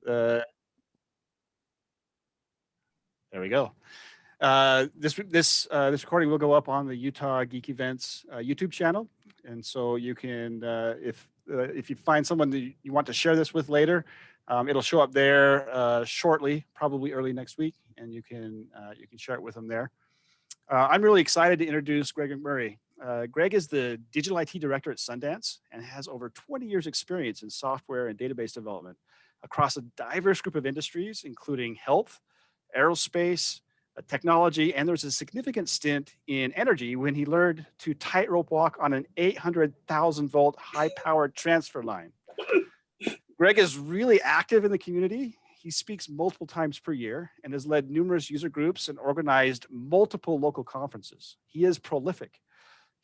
There we go. This recording will go up on the Utah Geek Events YouTube channel, and so you can, if you find someone that you want to share this with later, it'll show up there shortly, probably early next week, and you can share it with them there. I'm really excited to introduce Greg McMurray. Greg is the Digital IT Director at Sundance and has over 20 years experience in software and database development across a diverse group of industries, including health, aerospace, technology, and there's a significant stint in energy when he learned to tightrope walk on an 800,000 volt high-powered transfer line. Greg is really active in the community. He speaks multiple times per year and has led numerous user groups and organized multiple local conferences. He is prolific.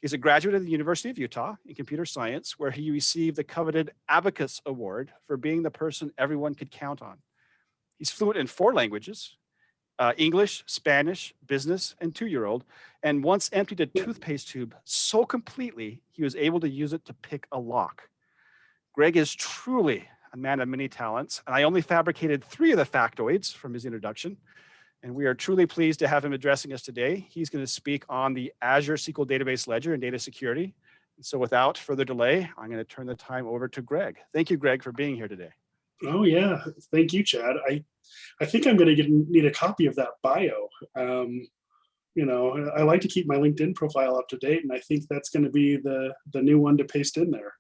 He's a graduate of the University of Utah in computer science, where he received the coveted Abacus Award for being the person everyone could count on. He's fluent in 4 languages, English, Spanish, business, and 2-year-old, and once emptied a toothpaste tube so completely, he was able to use it to pick a lock. Greg is truly a man of many talents, and I only fabricated 3 of the factoids from his introduction, and we are truly pleased to have him addressing us today. He's going to speak on the Azure SQL Database Ledger and data security. And so without further delay, I'm going to turn the time over to Greg. Thank you, Greg, for being here today. Oh yeah, thank you, Chad. I think I'm going to need a copy of that bio. You know, I like to keep my LinkedIn profile up to date, and I think that's going to be the new one to paste in there.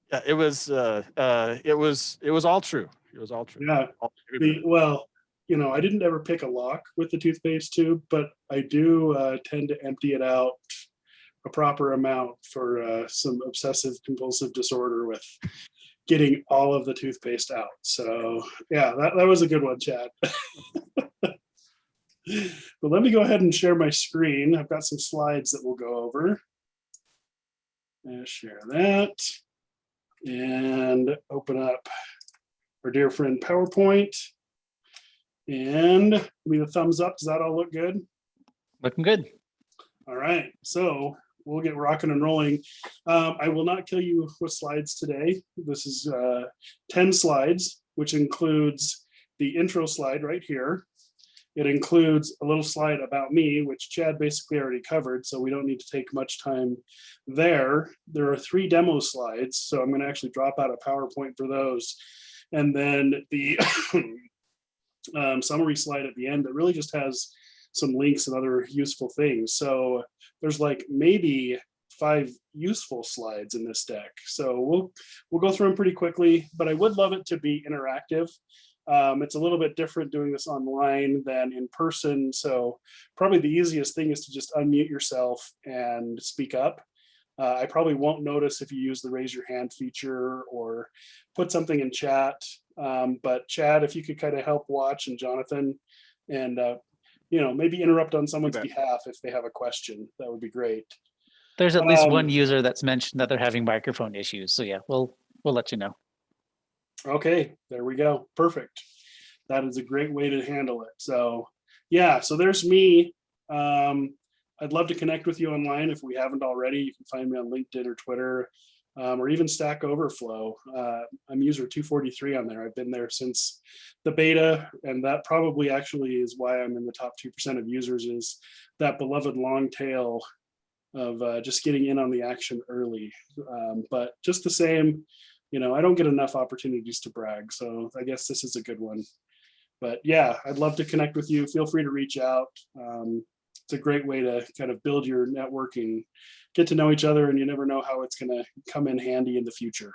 Yeah, it was all true. It was all true. Yeah. Well, you know, I didn't ever pick a lock with the toothpaste tube, but I do tend to empty it out a proper amount for some obsessive compulsive disorder with getting all of the toothpaste out. So yeah, that was a good one, Chad. But let me go ahead and share my screen. I've got some slides that we'll go over. Share that and open up our dear friend PowerPoint. And give me the thumbs up. Does that all look good? Looking good. All right, so we'll get rocking and rolling. I will not kill you with slides today. This is 10 slides, which includes the intro slide right here. It includes a little slide about me, which Chad basically already covered, so we don't need to take much time there. There are 3 demo slides, so I'm going to actually drop out a PowerPoint for those. And then the summary slide at the end that really just has some links and other useful things. So there's like maybe 5 useful slides in this deck. So we'll go through them pretty quickly, but I would love it to be interactive. It's a little bit different doing this online than in person. So probably the easiest thing is to just unmute yourself and speak up. I probably won't notice if you use the raise your hand feature or put something in chat. But Chad, if you could kind of help watch, and Jonathan, and you know, maybe interrupt on someone's behalf if they have a question, that would be great. There's at least one user that's mentioned that they're having microphone issues. So yeah, we'll let you know. Okay, there we go. Perfect. That is a great way to handle it. So yeah, so there's me. I'd love to connect with you online if we haven't already. You can find me on LinkedIn or Twitter, or even Stack Overflow. I'm user 243 on there. I've been there since the beta, and that probably actually is why I'm in the top 2% of users, is that beloved long tail of just getting in on the action early. But just the same, you know, I don't get enough opportunities to brag, so I guess this is a good one. But yeah, I'd love to connect with you. Feel free to reach out. It's a great way to kind of build your networking, get to know each other, and you never know how it's going to come in handy in the future.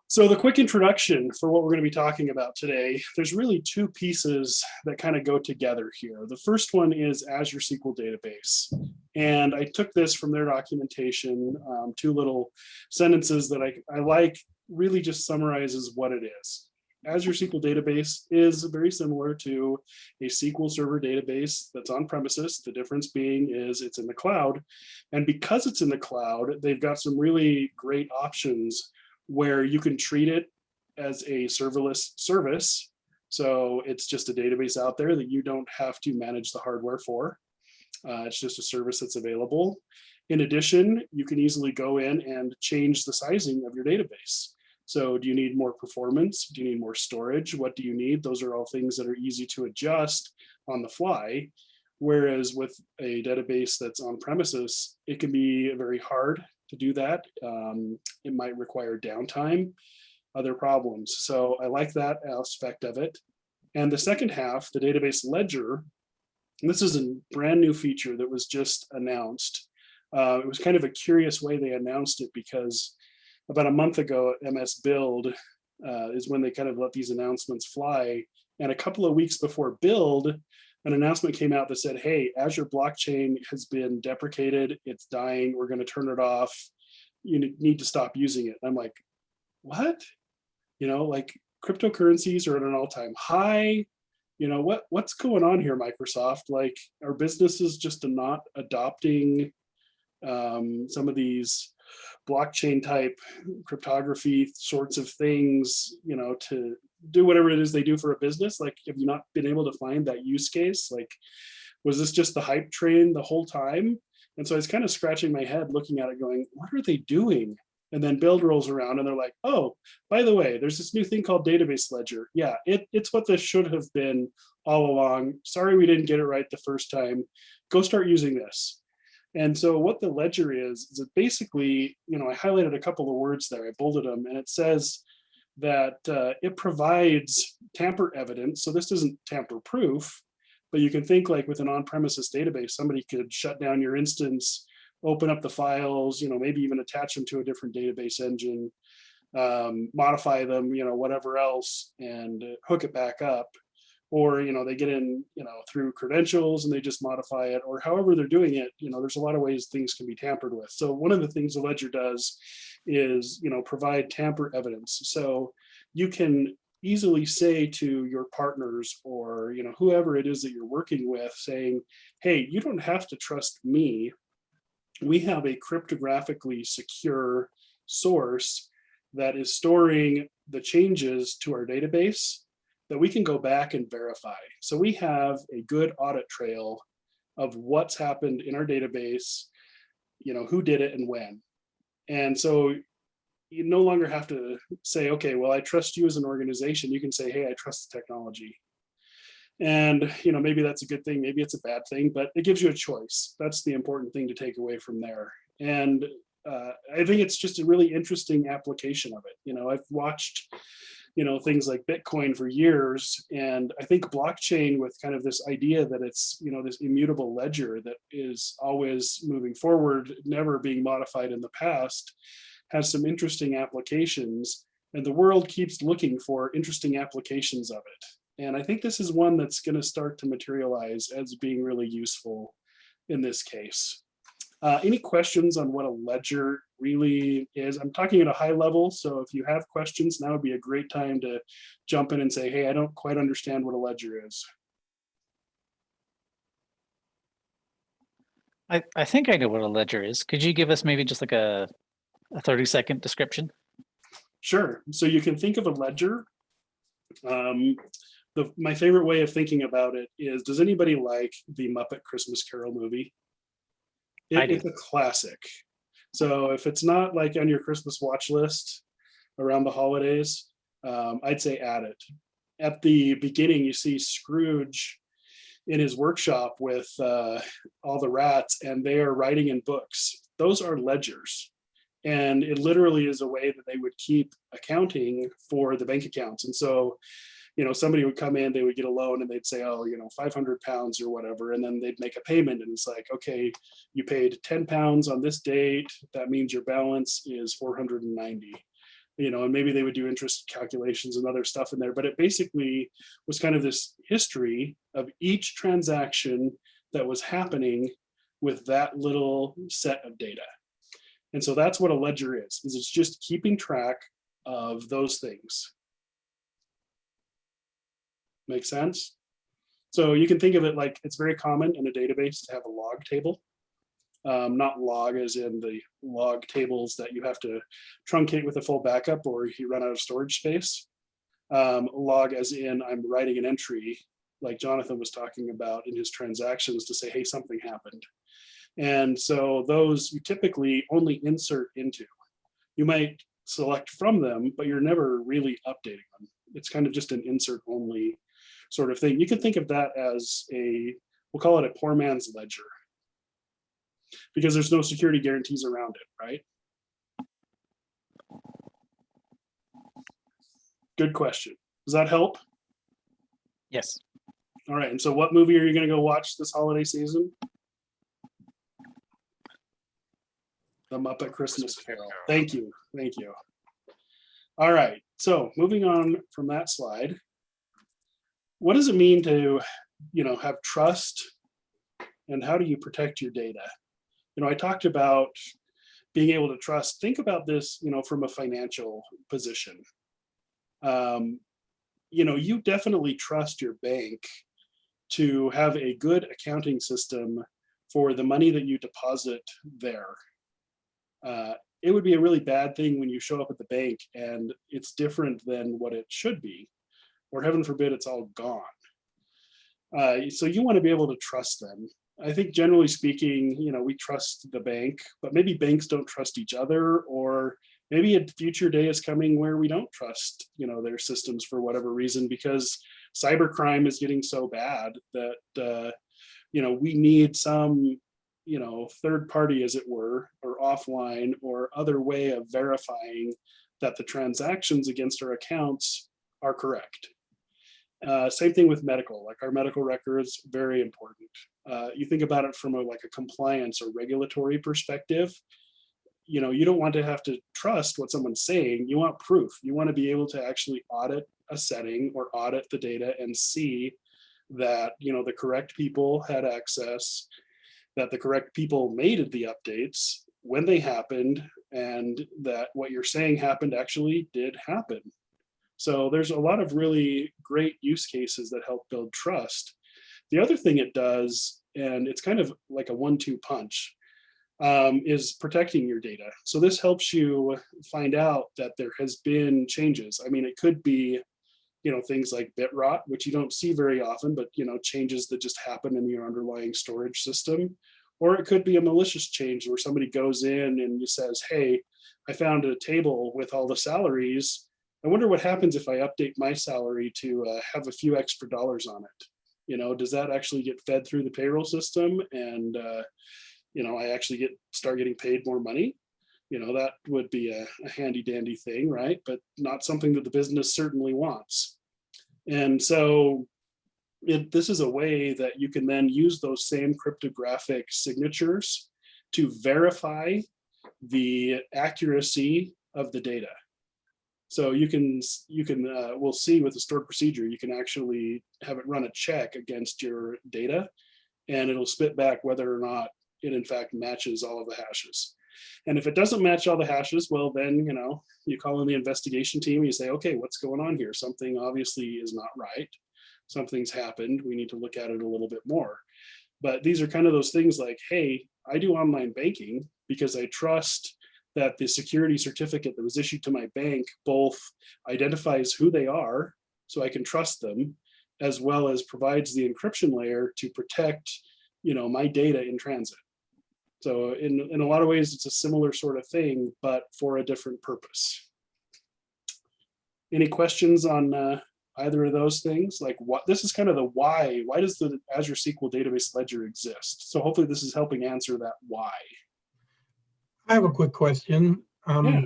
So the quick introduction for what we're going to be talking about today, there's really 2 pieces that kind of go together here. The first one is Azure SQL Database. And I took this from their documentation, 2 little sentences that I like, really just summarizes what it is. Azure SQL Database is very similar to a SQL Server database that's on premises. The difference being is it's in the cloud. And because it's in the cloud, they've got some really great options where you can treat it as a serverless service. So it's just a database out there that you don't have to manage the hardware for. It's just a service that's available. In addition, you can easily go in and change the sizing of your database. So do you need more performance? Do you need more storage? What do you need? Those are all things that are easy to adjust on the fly. Whereas with a database that's on premises, it can be very hard to do that. It might require downtime, other problems. So I like that aspect of it. And the second half, the database ledger, this is a brand new feature that was just announced. It was kind of a curious way they announced it, because about a month ago at MS Build is when they kind of let these announcements fly. And a couple of weeks before Build, an announcement came out that said, hey, Azure Blockchain has been deprecated. It's dying. We're going to turn it off. You need to stop using it. And I'm like, what? You know, like cryptocurrencies are at an all-time high. You know, what's going on here, Microsoft? Like, are businesses just not adopting some of these blockchain type cryptography sorts of things, you know, to do whatever it is they do for a business? Like, have you not been able to find that use case? Like, was this just the hype train the whole time? And so I was kind of scratching my head looking at it going, what are they doing? And then Build rolls around and they're like, oh, by the way, there's this new thing called Database Ledger. Yeah, it's what this should have been all along. Sorry, we didn't get it right the first time. Go start using this. And so what the ledger is it basically, you know, I highlighted a couple of words there, I bolded them, and it says that it provides tamper evidence. So this isn't tamper proof, but you can think like with an on-premises database, somebody could shut down your instance, open up the files, you know, maybe even attach them to a different database engine, modify them, you know, whatever else, and hook it back up. Or, you know, they get in, you know, through credentials and they just modify it, or however they're doing it. You know, there's a lot of ways things can be tampered with. So one of the things the ledger does is, you know, provide tamper evidence. So you can easily say to your partners, or, you know, whoever it is that you're working with, saying, hey, you don't have to trust me. We have a cryptographically secure source that is storing the changes to our database that we can go back and verify. So we have a good audit trail of what's happened in our database, you know, who did it and when. And so you no longer have to say, okay, well, I trust you as an organization. You can say, hey, I trust the technology. And, you know, maybe that's a good thing, maybe it's a bad thing, but it gives you a choice. That's the important thing to take away from there. And I think it's just a really interesting application of it. You know, I've watched, you know, things like Bitcoin for years, and I think blockchain, with kind of this idea that it's, you know, this immutable ledger that is always moving forward, never being modified in the past, has some interesting applications, and the world keeps looking for interesting applications of it. And I think this is one that's going to start to materialize as being really useful in this case. Any questions on what a ledger really is? I'm talking at a high level, so if you have questions, now would be a great time to jump in and say, hey, I don't quite understand what a ledger is. I think I know what a ledger is. Could you give us maybe just like a 30-second description? Sure. So you can think of a ledger. My favorite way of thinking about it is, does anybody like the Muppet Christmas Carol movie? It's a classic. So if it's not like on your Christmas watch list around the holidays, I'd say add it. At the beginning, you see Scrooge in his workshop with all the rats, and they are writing in books. Those are ledgers. And it literally is a way that they would keep accounting for the bank accounts. And so, you know, somebody would come in, they would get a loan, and they'd say, oh, you know, 500 pounds or whatever. And then they'd make a payment, and it's like, okay, you paid 10 pounds on this date. That means your balance is 490, you know, and maybe they would do interest calculations and other stuff in there. But it basically was kind of this history of each transaction that was happening with that little set of data. And so that's what a ledger is it's just keeping track of those things. Make sense? So you can think of it like it's very common in a database to have a log table. Not log as in the log tables that you have to truncate with a full backup or you run out of storage space. Log as in I'm writing an entry like Jonathan was talking about in his transactions to say, hey, something happened. And so those you typically only insert into. You might select from them, but you're never really updating them. It's kind of just an insert only sort of thing. You can think of that as we'll call it a poor man's ledger, because there's no security guarantees around it, right? Good question. Does that help? Yes. All right. And so what movie are you going to go watch this holiday season? The Muppet Christmas Carol. Thank you. Thank you. All right. So moving on from that slide, what does it mean to, have trust, and how do you protect your data? I talked about being able to trust. Think about this, from a financial position. You definitely trust your bank to have a good accounting system for the money that you deposit there. It would be a really bad thing when you show up at the bank and it's different than what it should be, or heaven forbid, it's all gone. So you want to be able to trust them. I think generally speaking, we trust the bank, but maybe banks don't trust each other, or maybe a future day is coming where we don't trust, their systems for whatever reason, because cybercrime is getting so bad that, we need some, third party, as it were, or offline or other way of verifying that the transactions against our accounts are correct. Same thing with medical, like our medical records, very important. You think about it from a compliance or regulatory perspective. You don't want to have to trust what someone's saying. You want proof. You want to be able to actually audit a setting or audit the data and see that, the correct people had access, that the correct people made the updates when they happened, and that what you're saying happened actually did happen. So there's a lot of really great use cases that help build trust. The other thing it does, and it's kind of like a 1-2 punch, is protecting your data. So this helps you find out that there has been changes. I mean, it could be, things like bit rot, which you don't see very often, but, changes that just happen in your underlying storage system. Or it could be a malicious change where somebody goes in and says, hey, I found a table with all the salaries. I wonder what happens if I update my salary to have a few extra dollars on it. Does that actually get fed through the payroll system? And, I actually start getting paid more money? That would be a handy dandy thing, right? But not something that the business certainly wants. And so this is a way that you can then use those same cryptographic signatures to verify the accuracy of the data. So we'll see with the stored procedure, you can actually have it run a check against your data, and it'll spit back whether or not it in fact matches all of the hashes. And if it doesn't match all the hashes, well, then, you call in the investigation team and you say, okay, what's going on here? Something obviously is not right. Something's happened. We need to look at it a little bit more. But these are kind of those things like, hey, I do online banking because I trust that the security certificate that was issued to my bank both identifies who they are, so I can trust them, as well as provides the encryption layer to protect, my data in transit. So in a lot of ways, it's a similar sort of thing, but for a different purpose. Any questions on either of those things? Like, what this is kind of the why. Why does the Azure SQL Database Ledger exist? So hopefully this is helping answer that why. I have a quick question. Yeah.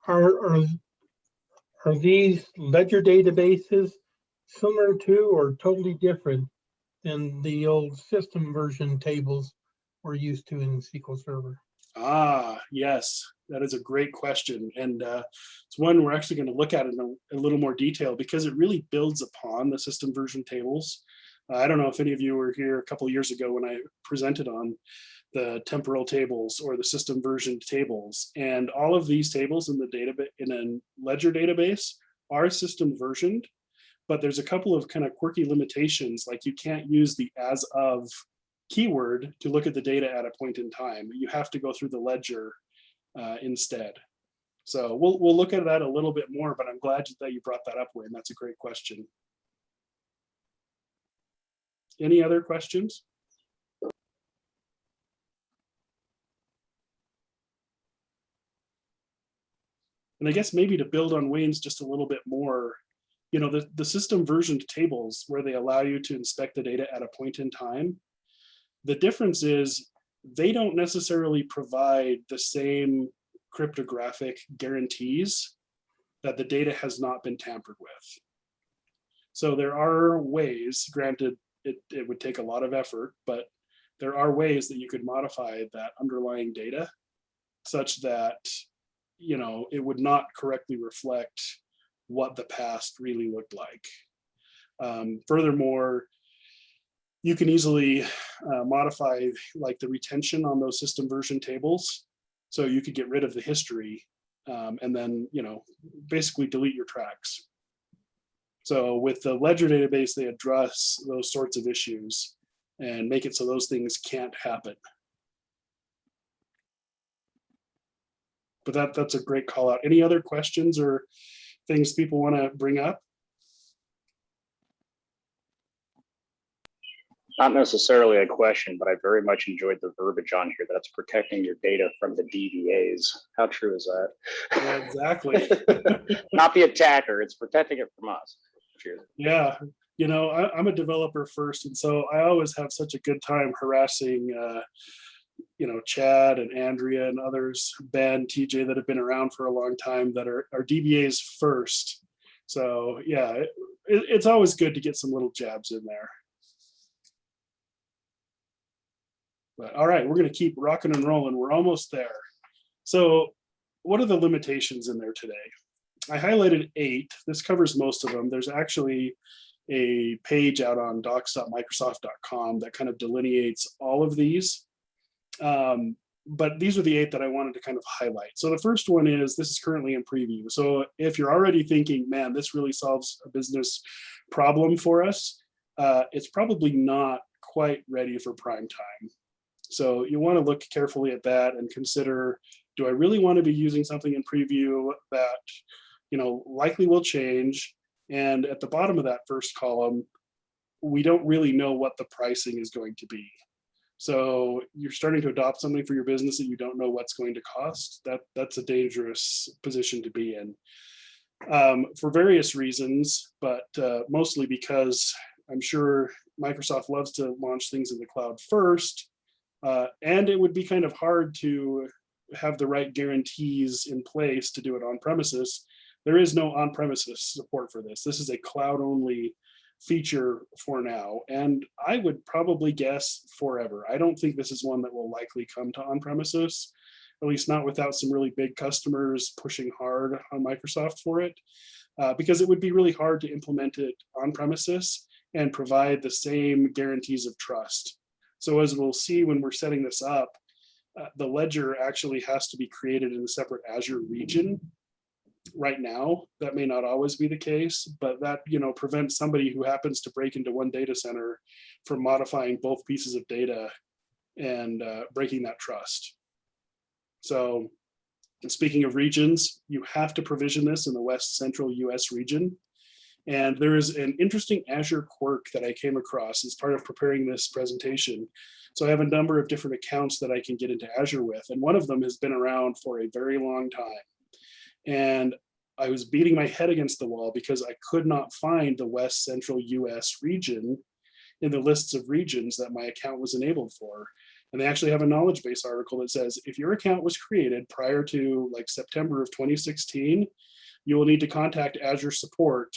Are these ledger databases similar to or totally different than the old system version tables we're used to in SQL Server? Ah, yes, that is a great question. And it's one we're actually going to look at in a little more detail, because it really builds upon the system version tables. I don't know if any of you were here a couple of years ago when I presented on the temporal tables or the system version tables, and all of these tables in the database, in a ledger database, are system versioned, but there's a couple of kind of quirky limitations, like you can't use the as of keyword to look at the data at a point in time. You have to go through the ledger instead. So we'll look at that a little bit more, but I'm glad that you brought that up, Wayne. That's a great question. Any other questions? And I guess maybe to build on Wayne's just a little bit more, you know, the system versioned tables where they allow you to inspect the data at a point in time, the difference is they don't necessarily provide the same cryptographic guarantees that the data has not been tampered with. So there are ways, granted, it would take a lot of effort, but there are ways that you could modify that underlying data such that, you know, it would not correctly reflect what the past really looked like. Furthermore, you can easily modify like the retention on those system version tables. So you could get rid of the history and then, you know, basically delete your tracks. So with the Ledger database, they address those sorts of issues and make it so those things can't happen. But that's a great call out. Any other questions or things people want to bring up? Not necessarily a question, but I very much enjoyed the verbiage on here that's protecting your data from the DBAs. How true is that? Yeah, exactly. Not the attacker, it's protecting it from us. Cheers. Yeah, you know, I'm a developer first, and so I always have such a good time harassing, you know, Chad and Andrea and others, Ben, TJ, that have been around for a long time that are DBAs first. So yeah, it's always good to get some little jabs in there. But all right, we're going to keep rocking and rolling. We're almost there. So what are the limitations in there today? I highlighted 8. This covers most of them. There's actually a page out on docs.microsoft.com that kind of delineates all of these. But these are the 8 that I wanted to kind of highlight. So the first one is, this is currently in preview. So if you're already thinking, man, this really solves a business problem for us, it's probably not quite ready for prime time. So you want to look carefully at that and consider, do I really want to be using something in preview that, you know, likely will change? And at the bottom of that first column, we don't really know what the pricing is going to be. So you're starting to adopt something for your business that you don't know what's going to cost. That's a dangerous position to be in for various reasons, but mostly because I'm sure Microsoft loves to launch things in the cloud first. And it would be kind of hard to have the right guarantees in place to do it on premises. There is no on-premises support for this. This is a cloud-only feature for now, and I would probably guess forever. I don't think this is one that will likely come to on-premises, at least not without some really big customers pushing hard on Microsoft for it, because it would be really hard to implement it on-premises and provide the same guarantees of trust. So as we'll see when we're setting this up, the ledger actually has to be created in a separate Azure region. Right now, that may not always be the case, but that, you know, prevents somebody who happens to break into one data center from modifying both pieces of data and breaking that trust. So speaking of regions, you have to provision this in the West Central US region. And there is an interesting Azure quirk that I came across as part of preparing this presentation. So I have a number of different accounts that I can get into Azure with, and one of them has been around for a very long time. And I was beating my head against the wall because I could not find the West Central US region in the lists of regions that my account was enabled for. And they actually have a knowledge base article that says, if your account was created prior to like September of 2016, you will need to contact Azure support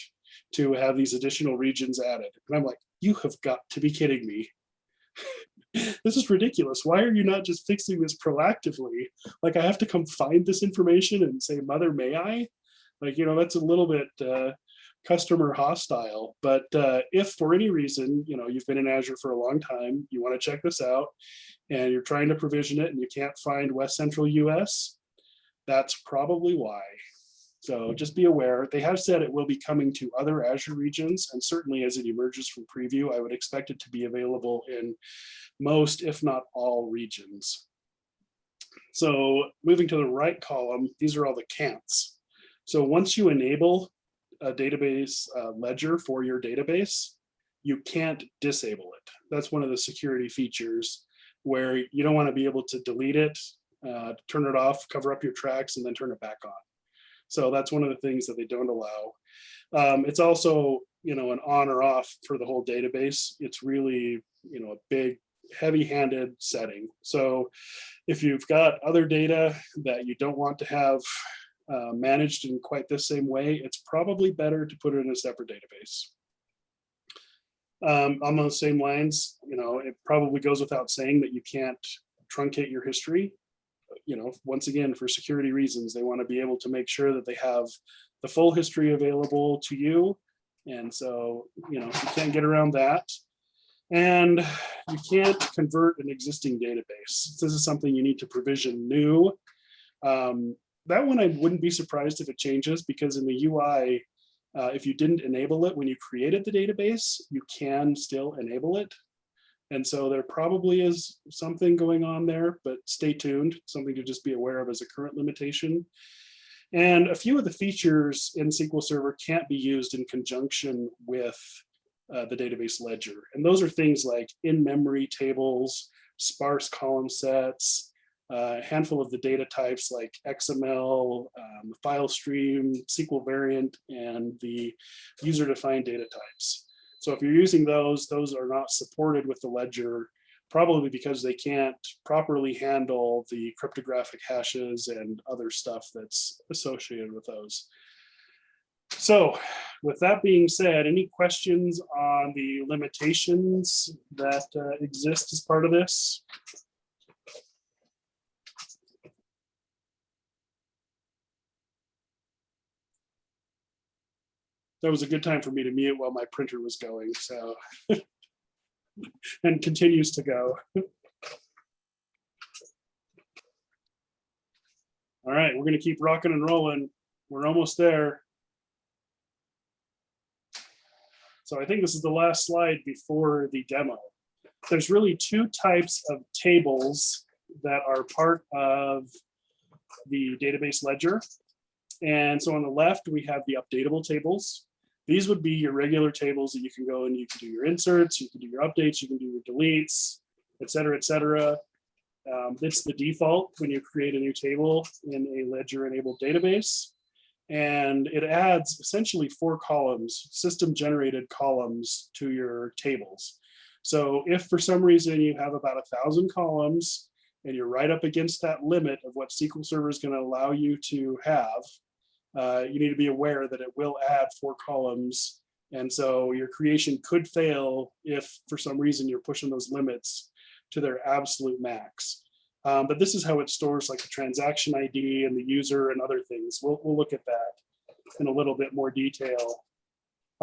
to have these additional regions added. And I'm like, you have got to be kidding me. This is ridiculous. Why are you not just fixing this proactively? Like, I have to come find this information and say, mother, may I? Like, you know, that's a little bit customer hostile. But if for any reason, you know, you've been in Azure for a long time, you want to check this out, and you're trying to provision it and you can't find West Central US, that's probably why. So just be aware. They have said it will be coming to other Azure regions, and certainly as it emerges from preview, I would expect it to be available in most, if not all, regions. So moving to the right column, these are all the can'ts. So once you enable a database ledger for your database, you can't disable it. That's one of the security features where you don't want to be able to delete it, turn it off, cover up your tracks, and then turn it back on. So that's one of the things that they don't allow. It's also, an on or off for the whole database. It's really, a big, heavy-handed setting. So if you've got other data that you don't want to have managed in quite the same way, it's probably better to put it in a separate database. On those same lines, it probably goes without saying that you can't truncate your history. Once again, for security reasons, they want to be able to make sure that they have the full history available to you. And so, you can't get around that. And you can't convert an existing database. This is something you need to provision new. That one I wouldn't be surprised if it changes, because in the UI, if you didn't enable it when you created the database, you can still enable it. And so there probably is something going on there, but stay tuned, something to just be aware of as a current limitation. And a few of the features in SQL Server can't be used in conjunction with the database ledger. And those are things like in-memory tables, sparse column sets, a handful of the data types like XML, file stream, SQL variant, and the user-defined data types. So if you're using those are not supported with the ledger, probably because they can't properly handle the cryptographic hashes and other stuff that's associated with those. So with that being said, any questions on the limitations that exist as part of this? That was a good time for me to mute while my printer was going, so. And continues to go. All right, we're gonna keep rocking and rolling. We're almost there. So I think this is the last slide before the demo. There's really two types of tables that are part of the database ledger. And so on the left, we have the updatable tables. These would be your regular tables that you can go and you can do your inserts, you can do your updates, you can do your deletes, et cetera, et cetera. It's the default when you create a new table in a ledger-enabled database. And it adds essentially 4 columns, system-generated columns to your tables. So if for some reason you have about 1,000 columns and you're right up against that limit of what SQL Server is going to allow you to have, you need to be aware that it will add 4 columns. And so your creation could fail if for some reason you're pushing those limits to their absolute max. But this is how it stores like the transaction ID and the user and other things. We'll look at that in a little bit more detail.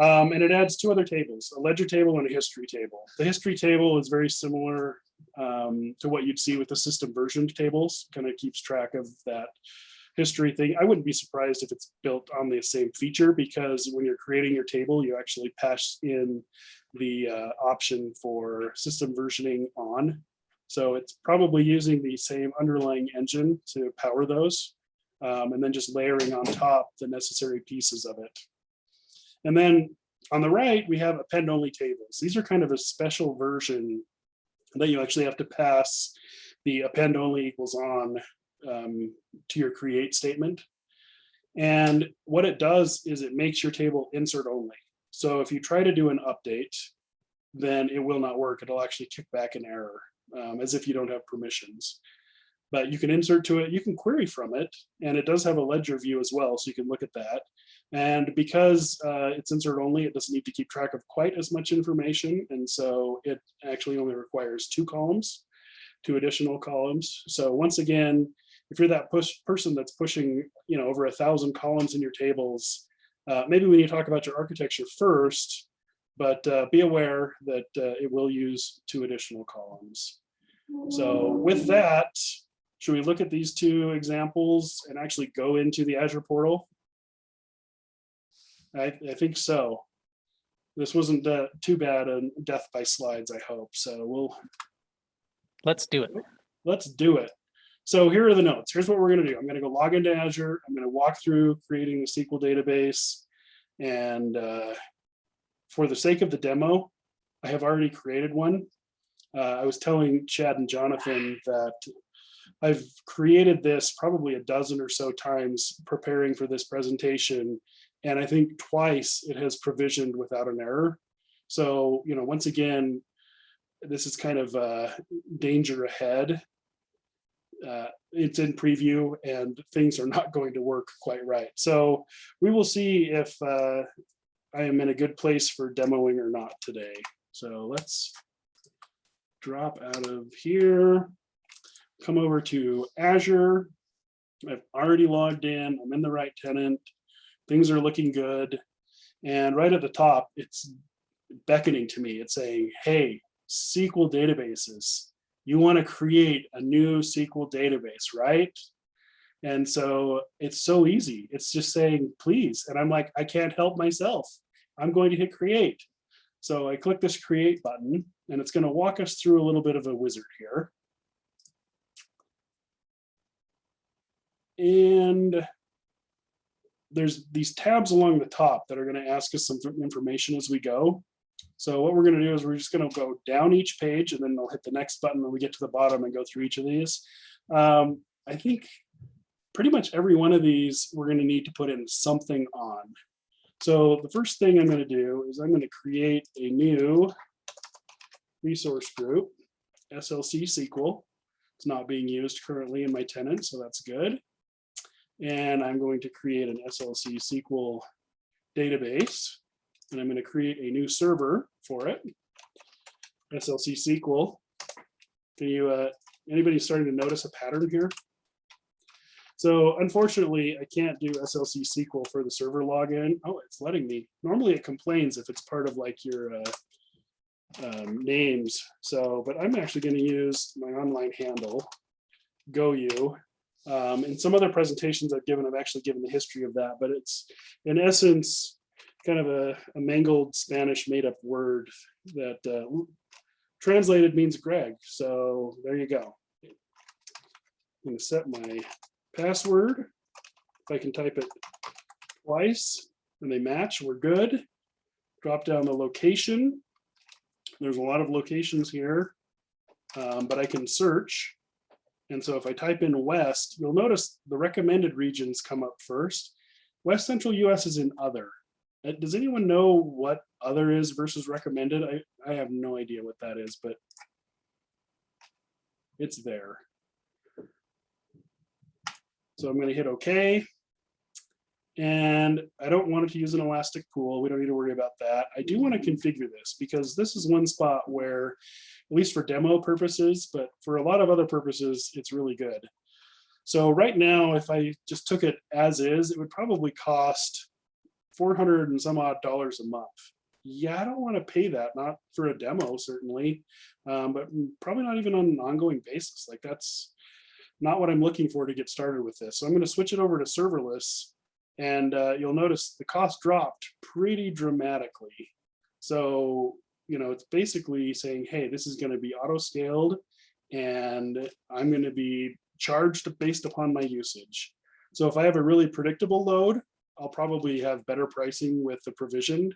And it adds 2 other tables, a ledger table and a history table. The history table is very similar to what you'd see with the system versioned tables, kind of keeps track of that history thing. I wouldn't be surprised if it's built on the same feature, because when you're creating your table, you actually pass in the option for system versioning on. So it's probably using the same underlying engine to power those, and then just layering on top the necessary pieces of it. And then on the right, we have append-only tables. These are kind of a special version that you actually have to pass the append-only equals on to your create statement. And what it does is it makes your table insert only. So if you try to do an update, then it will not work. It'll actually kick back an error, as if you don't have permissions. But you can insert to it, you can query from it, and it does have a ledger view as well, so you can look at that. And because it's insert only, it doesn't need to keep track of quite as much information, and so it actually only requires 2 columns, 2 additional columns. So once again, if you're that person that's pushing, over 1,000 columns in your tables, maybe we need to talk about your architecture first, but be aware that it will use 2 additional columns. So with that, should we look at these 2 examples and actually go into the Azure portal? I think so. This wasn't too bad a death by slides, I hope. So Let's do it. let's do it. So here are the notes. Here's what we're going to do. I'm going to go log into Azure. I'm going to walk through creating the SQL database. And for the sake of the demo, I have already created one. I was telling Chad and Jonathan that I've created this probably a dozen or so times preparing for this presentation. And I think twice it has provisioned without an error. So, once again, this is kind of danger ahead. It's in preview and things are not going to work quite right. So we will see if I am in a good place for demoing or not today. So let's drop out of here, come over to Azure. I've already logged in. I'm in the right tenant. Things are looking good. And right at the top, it's beckoning to me. It's saying, hey, SQL databases. You want to create a new SQL database, right? And so it's so easy. It's just saying, please. And I'm like, I can't help myself. I'm going to hit create. So I click this create button, and it's going to walk us through a little bit of a wizard here. And there's these tabs along the top that are going to ask us some information as we go. So what we're going to do is we're just going to go down each page, and then we'll hit the next button when we get to the bottom and go through each of these. I think pretty much every one of these we're going to need to put in something on. So the first thing I'm going to do is I'm going to create a new resource group, SLC SQL. It's not being used currently in my tenant, so that's good. And I'm going to create an SLC SQL database, and I'm going to create a new server for it. SLC SQL. Can you, anybody starting to notice a pattern here? So unfortunately, I can't do SLC SQL for the server login. Oh, it's letting me. Normally it complains if it's part of like your names. So, but I'm actually going to use my online handle, GoU. In some other presentations I've given, I've actually given the history of that, but it's in essence kind of a mangled Spanish made up word that translated means Greg. So there you go. I'm going to set my password. If I can type it twice and they match, we're good. Drop down the location. There's a lot of locations here, but I can search. And so if I type in West, you'll notice the recommended regions come up first. West Central US is in other. Does anyone know what other is versus recommended? I have no idea what that is, but it's there. So I'm going to hit OK. And I don't want it to use an elastic pool. We don't need to worry about that. I do want to configure this because this is one spot where, at least for demo purposes, but for a lot of other purposes, it's really good. So right now, if I just took it as is, it would probably cost $400 and some odd a month. Yeah, I don't want to pay that, not for a demo, certainly, but probably not even on an ongoing basis. Like that's not what I'm looking for to get started with this. So I'm going to switch it over to serverless, and you'll notice the cost dropped pretty dramatically. So, it's basically saying, hey, this is going to be auto scaled, and I'm going to be charged based upon my usage. So if I have a really predictable load, I'll probably have better pricing with the provisioned.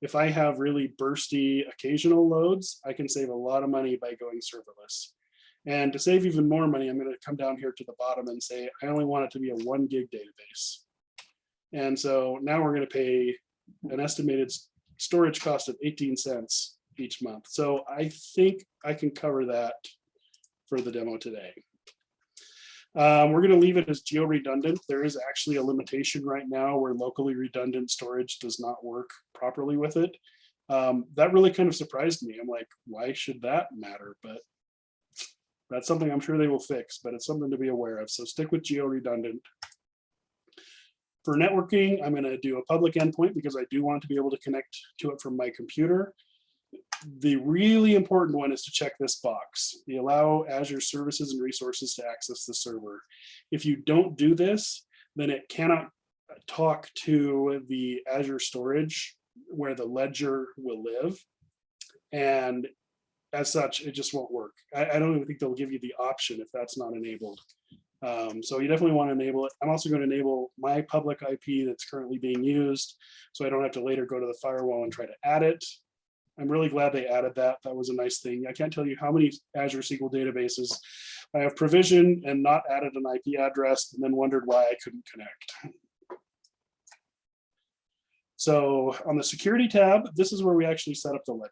If I have really bursty occasional loads, I can save a lot of money by going serverless. And to save even more money, I'm going to come down here to the bottom and say, I only want it to be a 1 gig database. And so now we're going to pay an estimated storage cost of 18 cents each month. So I think I can cover that for the demo today. We're going to leave it as geo-redundant. There is actually a limitation right now where locally redundant storage does not work properly with it. That really kind of surprised me. I'm like, why should that matter? But that's something I'm sure they will fix, but it's something to be aware of. So stick with geo-redundant. For networking, I'm going to do a public endpoint because I do want to be able to connect to it from my computer. The really important one is to check this box. The allow Azure services and resources to access the server. If you don't do this, then it cannot talk to the Azure storage where the ledger will live. And as such, it just won't work. I don't even think they'll give you the option if that's not enabled. So you definitely want to enable it. I'm also going to enable my public IP that's currently being used, so I don't have to later go to the firewall and try to add it. I'm really glad they added that. That was a nice thing. I can't tell you how many Azure SQL databases I have provisioned and not added an IP address and then wondered why I couldn't connect. So on the security tab, this is where we actually set up the ledger.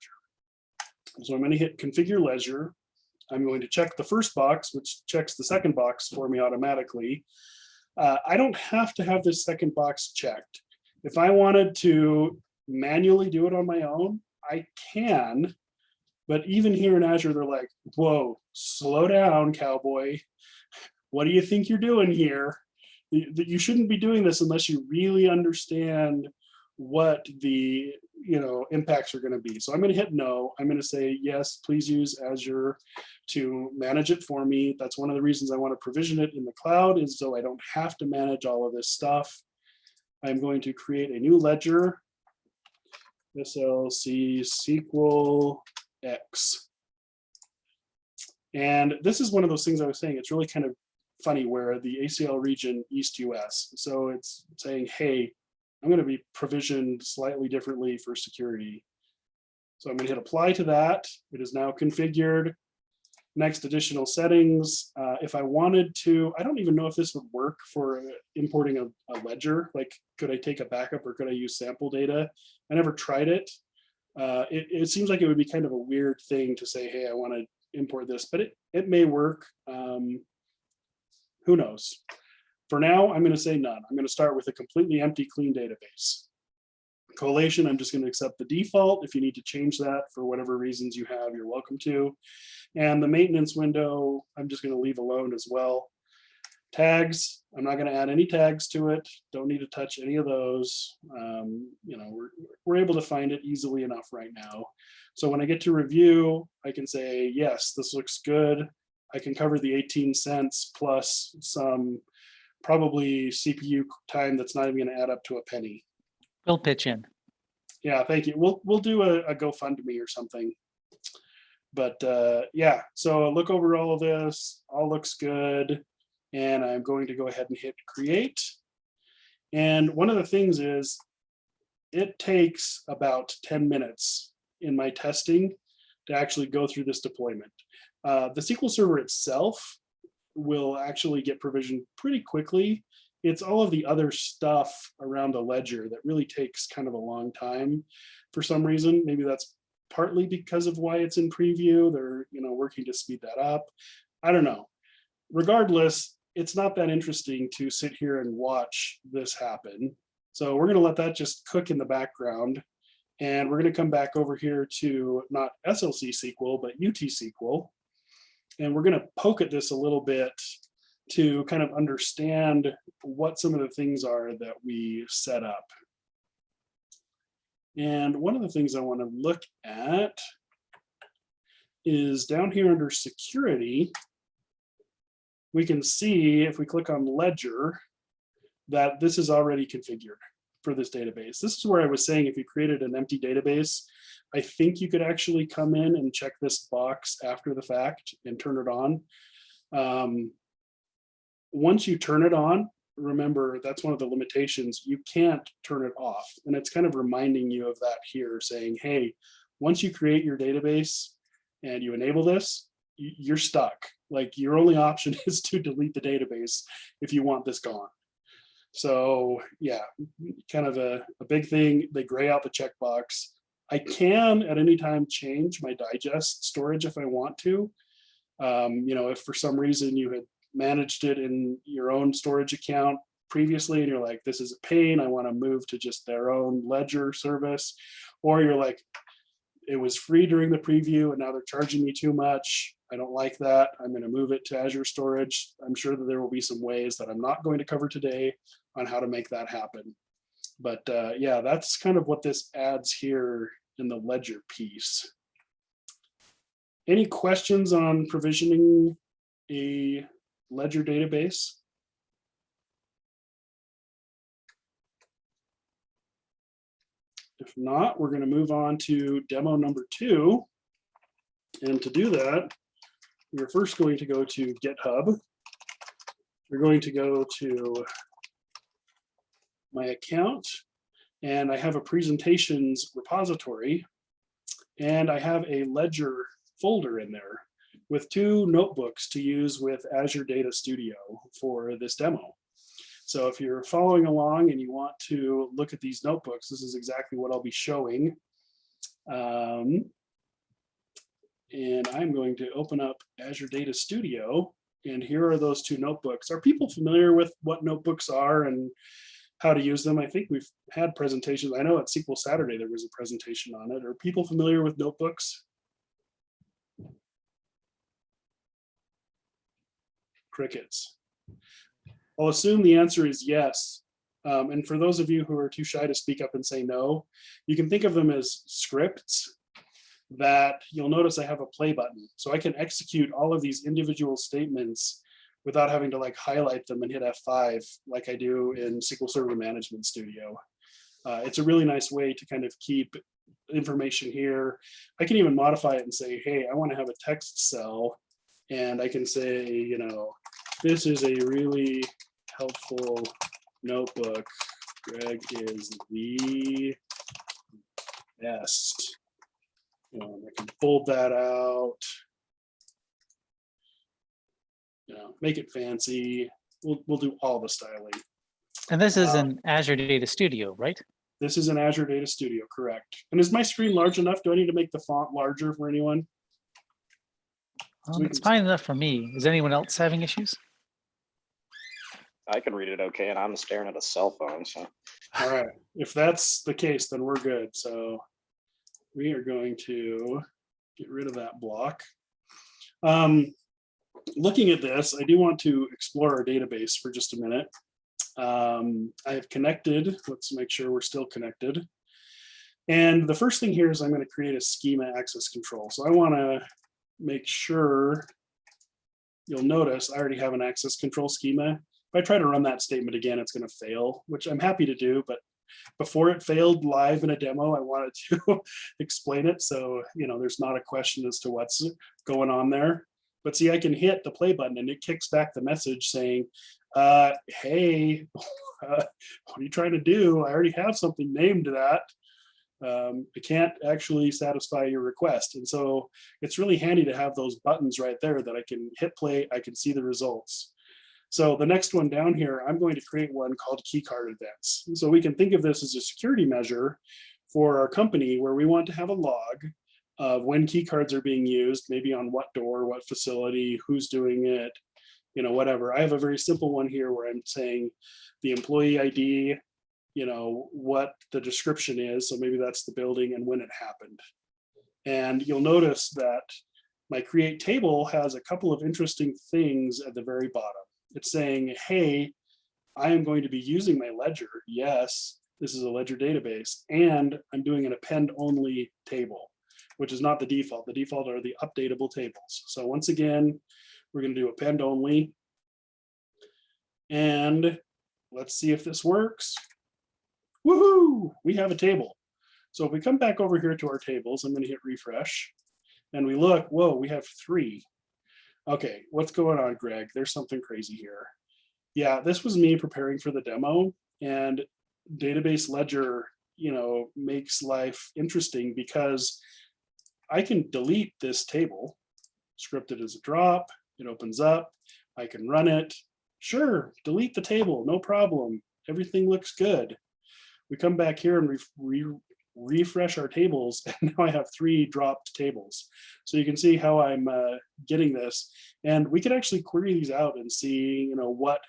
So I'm going to hit configure ledger. I'm going to check the first box, which checks the second box for me automatically. I don't have to have this second box checked. If I wanted to manually do it on my own, I can. But even here in Azure, they're like, whoa, slow down, cowboy. What do you think you're doing here? You shouldn't be doing this unless you really understand what the impacts are going to be. So I'm going to hit no. I'm going to say, yes, please use Azure to manage it for me. That's one of the reasons I want to provision it in the cloud, is so I don't have to manage all of this stuff. I'm going to create a new ledger, SLC SQL X. And this is one of those things I was saying, it's really kind of funny where the ACL region East US. So it's saying, hey, I'm going to be provisioned slightly differently for security. So I'm going to hit apply to that. It is now configured. Next, additional settings. If I wanted to, I don't even know if this would work for importing a ledger. Like, could I take a backup or could I use sample data? I never tried it. It seems like it would be kind of a weird thing to say, hey, I want to import this, but it may work. Who knows? For now, I'm going to say none. I'm going to start with a completely empty, clean database. Collation, I'm just going to accept the default. If you need to change that for whatever reasons you have, you're welcome to. And the maintenance window, I'm just going to leave alone as well. Tags, I'm not going to add any tags to it. Don't need to touch any of those. We're able to find it easily enough right now. So when I get to review, I can say, yes, this looks good. I can cover the 18 cents plus some probably CPU time that's not even going to add up to a penny. We'll pitch in. Yeah, thank you. We'll do a GoFundMe or something. But yeah, so look over all of this. All looks good. And I'm going to go ahead and hit create. And one of the things is it takes about 10 minutes in my testing to actually go through this deployment. The SQL Server itself will actually get provisioned pretty quickly. It's all of the other stuff around the ledger that really takes kind of a long time for some reason. Maybe that's partly because of why it's in preview. They're working to speed that up. I don't know. Regardless, it's not that interesting to sit here and watch this happen. So we're going to let that just cook in the background. And we're going to come back over here to not SLC SQL, but UT SQL. And we're going to poke at this a little bit to kind of understand what some of the things are that we set up. And one of the things I want to look at is down here under security. We can see if we click on Ledger that this is already configured for this database. This is where I was saying if you created an empty database, I think you could actually come in and check this box after the fact and turn it on. Once you turn it on, remember that's one of the limitations. You can't turn it off. And it's kind of reminding you of that here, saying, hey, once you create your database and you enable this, you're stuck. Like your only option is to delete the database if you want this gone. So yeah, kind of a big thing. They gray out the checkbox. I can at any time change my digest storage if I want to. If for some reason you had managed it in your own storage account previously and you're like, this is a pain, I want to move to just their own ledger service, or you're like, it was free during the preview and now they're charging me too much, I don't like that, I'm going to move it to Azure storage. I'm sure that there will be some ways that I'm not going to cover today on how to make that happen. But yeah, that's kind of what this adds here in the ledger piece. Any questions on provisioning a ledger database? If not, we're going to move on to demo number 2. And to do that, we're first going to go to GitHub. We're going to go to my account, and I have a presentations repository. And I have a Ledger folder in there with 2 notebooks to use with Azure Data Studio for this demo. So if you're following along and you want to look at these notebooks, this is exactly what I'll be showing. And I'm going to open up Azure Data Studio, and here are those 2 notebooks. Are people familiar with what notebooks are and how to use them? I think we've had presentations. I know at SQL Saturday there was a presentation on it. Are people familiar with notebooks? Crickets. I'll assume the answer is yes. And for those of you who are too shy to speak up and say no, you can think of them as scripts that you'll notice I have a play button. So I can execute all of these individual statements without having to like highlight them and hit F5 like I do in SQL Server Management Studio. It's a really nice way to kind of keep information here. I can even modify it and say, hey, I want to have a text cell. And I can say, you know, this is a really helpful notebook. Greg is the best. I can fold that out. Make it fancy. We'll do all the styling. And this is an Azure Data Studio, right? This is an Azure Data Studio, correct. And is my screen large enough? Do I need to make the font larger for anyone? It's fine enough for me. Is anyone else having issues? I can read it okay, and I'm staring at a cell phone. So, all right. If that's the case, then we're good. So we are going to get rid of that block. Looking at this, I do want to explore our database for just a minute. I have connected. Let's make sure we're still connected. And the first thing here is I'm going to create a schema access control. So I want to make sure, you'll notice I already have an access control schema. If I try to run that statement again, it's going to fail, which I'm happy to do. But before it failed live in a demo, I wanted to explain it. So, there's not a question as to what's going on there. But see, I can hit the play button and it kicks back the message saying, hey, what are you trying to do? I already have something named that. I can't actually satisfy your request. And so it's really handy to have those buttons right there that I can hit play, I can see the results. So the next one down here, I'm going to create one called keycard events. And so we can think of this as a security measure for our company where we want to have a log of when key cards are being used, maybe on what door, what facility, who's doing it, whatever. I have a very simple one here where I'm saying the employee ID, what the description is. So maybe that's the building and when it happened. And you'll notice that my create table has a couple of interesting things at the very bottom. It's saying, hey, I am going to be using my ledger. Yes, this is a ledger database, and I'm doing an append-only table, which is not the default. The default are the updatable tables. So once again, we're going to do append-only. And let's see if this works. Woohoo! We have a table. So if we come back over here to our tables, I'm going to hit refresh. And we look, whoa, we have 3. Okay, what's going on, Greg? There's something crazy here. Yeah, this was me preparing for the demo, and Database Ledger, makes life interesting because I can delete this table, scripted as a drop, it opens up, I can run it. Sure, delete the table, no problem. Everything looks good. We come back here and refresh our tables, and now I have 3 dropped tables. So you can see how I'm getting this, and we could actually query these out and see, what,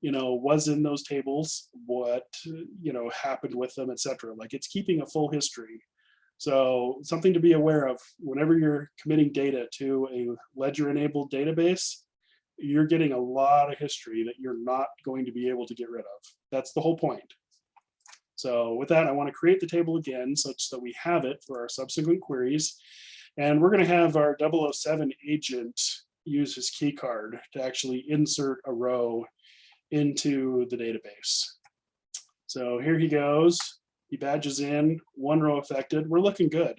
was in those tables, what, happened with them, etc. Like it's keeping a full history. So something to be aware of whenever you're committing data to a ledger-enabled database, you're getting a lot of history that you're not going to be able to get rid of. That's the whole point. So with that, I want to create the table again such that we have it for our subsequent queries. And we're going to have our 007 agent use his key card to actually insert a row into the database. So here he goes. He badges in, 1 row affected. We're looking good.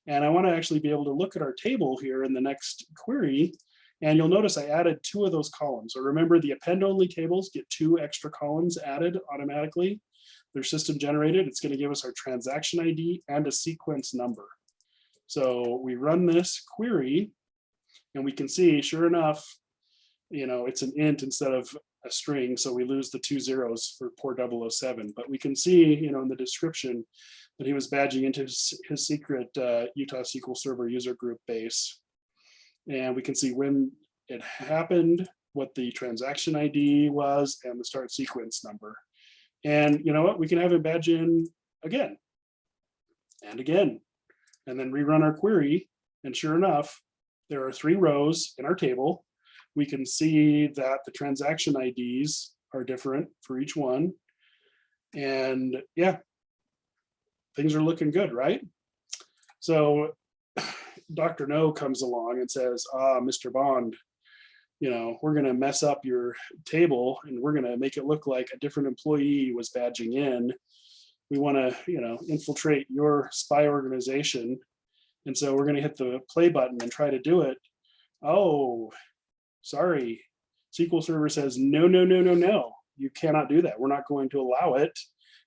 And I want to actually be able to look at our table here in the next query. And you'll notice I added 2 of those columns. So remember, the append-only tables get 2 extra columns added automatically. They're system generated. It's going to give us our transaction ID and a sequence number. So we run this query and we can see, sure enough, it's an int instead of a string. So we lose the 2 zeros for poor 007, but we can see, in the description that he was badging into his secret Utah SQL Server user group base. And we can see when it happened, what the transaction ID was, and the start sequence number. And you know what? We can have it badge in again and again, and then rerun our query. And sure enough, there are 3 rows in our table. We can see that the transaction IDs are different for each one. And yeah, things are looking good, right? So Dr. No comes along and says, Mr. Bond, we're going to mess up your table and we're going to make it look like a different employee was badging in. We want to, infiltrate your spy organization. And so we're going to hit the play button and try to do it. Oh, sorry. SQL Server says, no, no, no, no, no. You cannot do that. We're not going to allow it.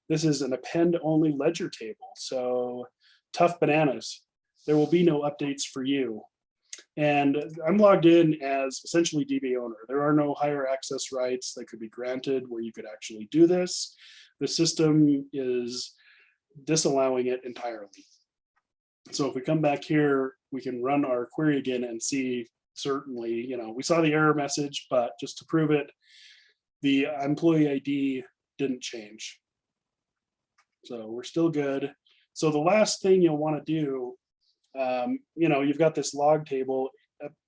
This is an append-only ledger table. So tough bananas. There will be no updates for you. And I'm logged in as essentially DB owner. There are no higher access rights that could be granted where you could actually do this. The system is disallowing it entirely. So if we come back here, we can run our query again and see certainly, we saw the error message, but just to prove it, the employee ID didn't change. So we're still good. So the last thing you'll want to do, you've got this log table.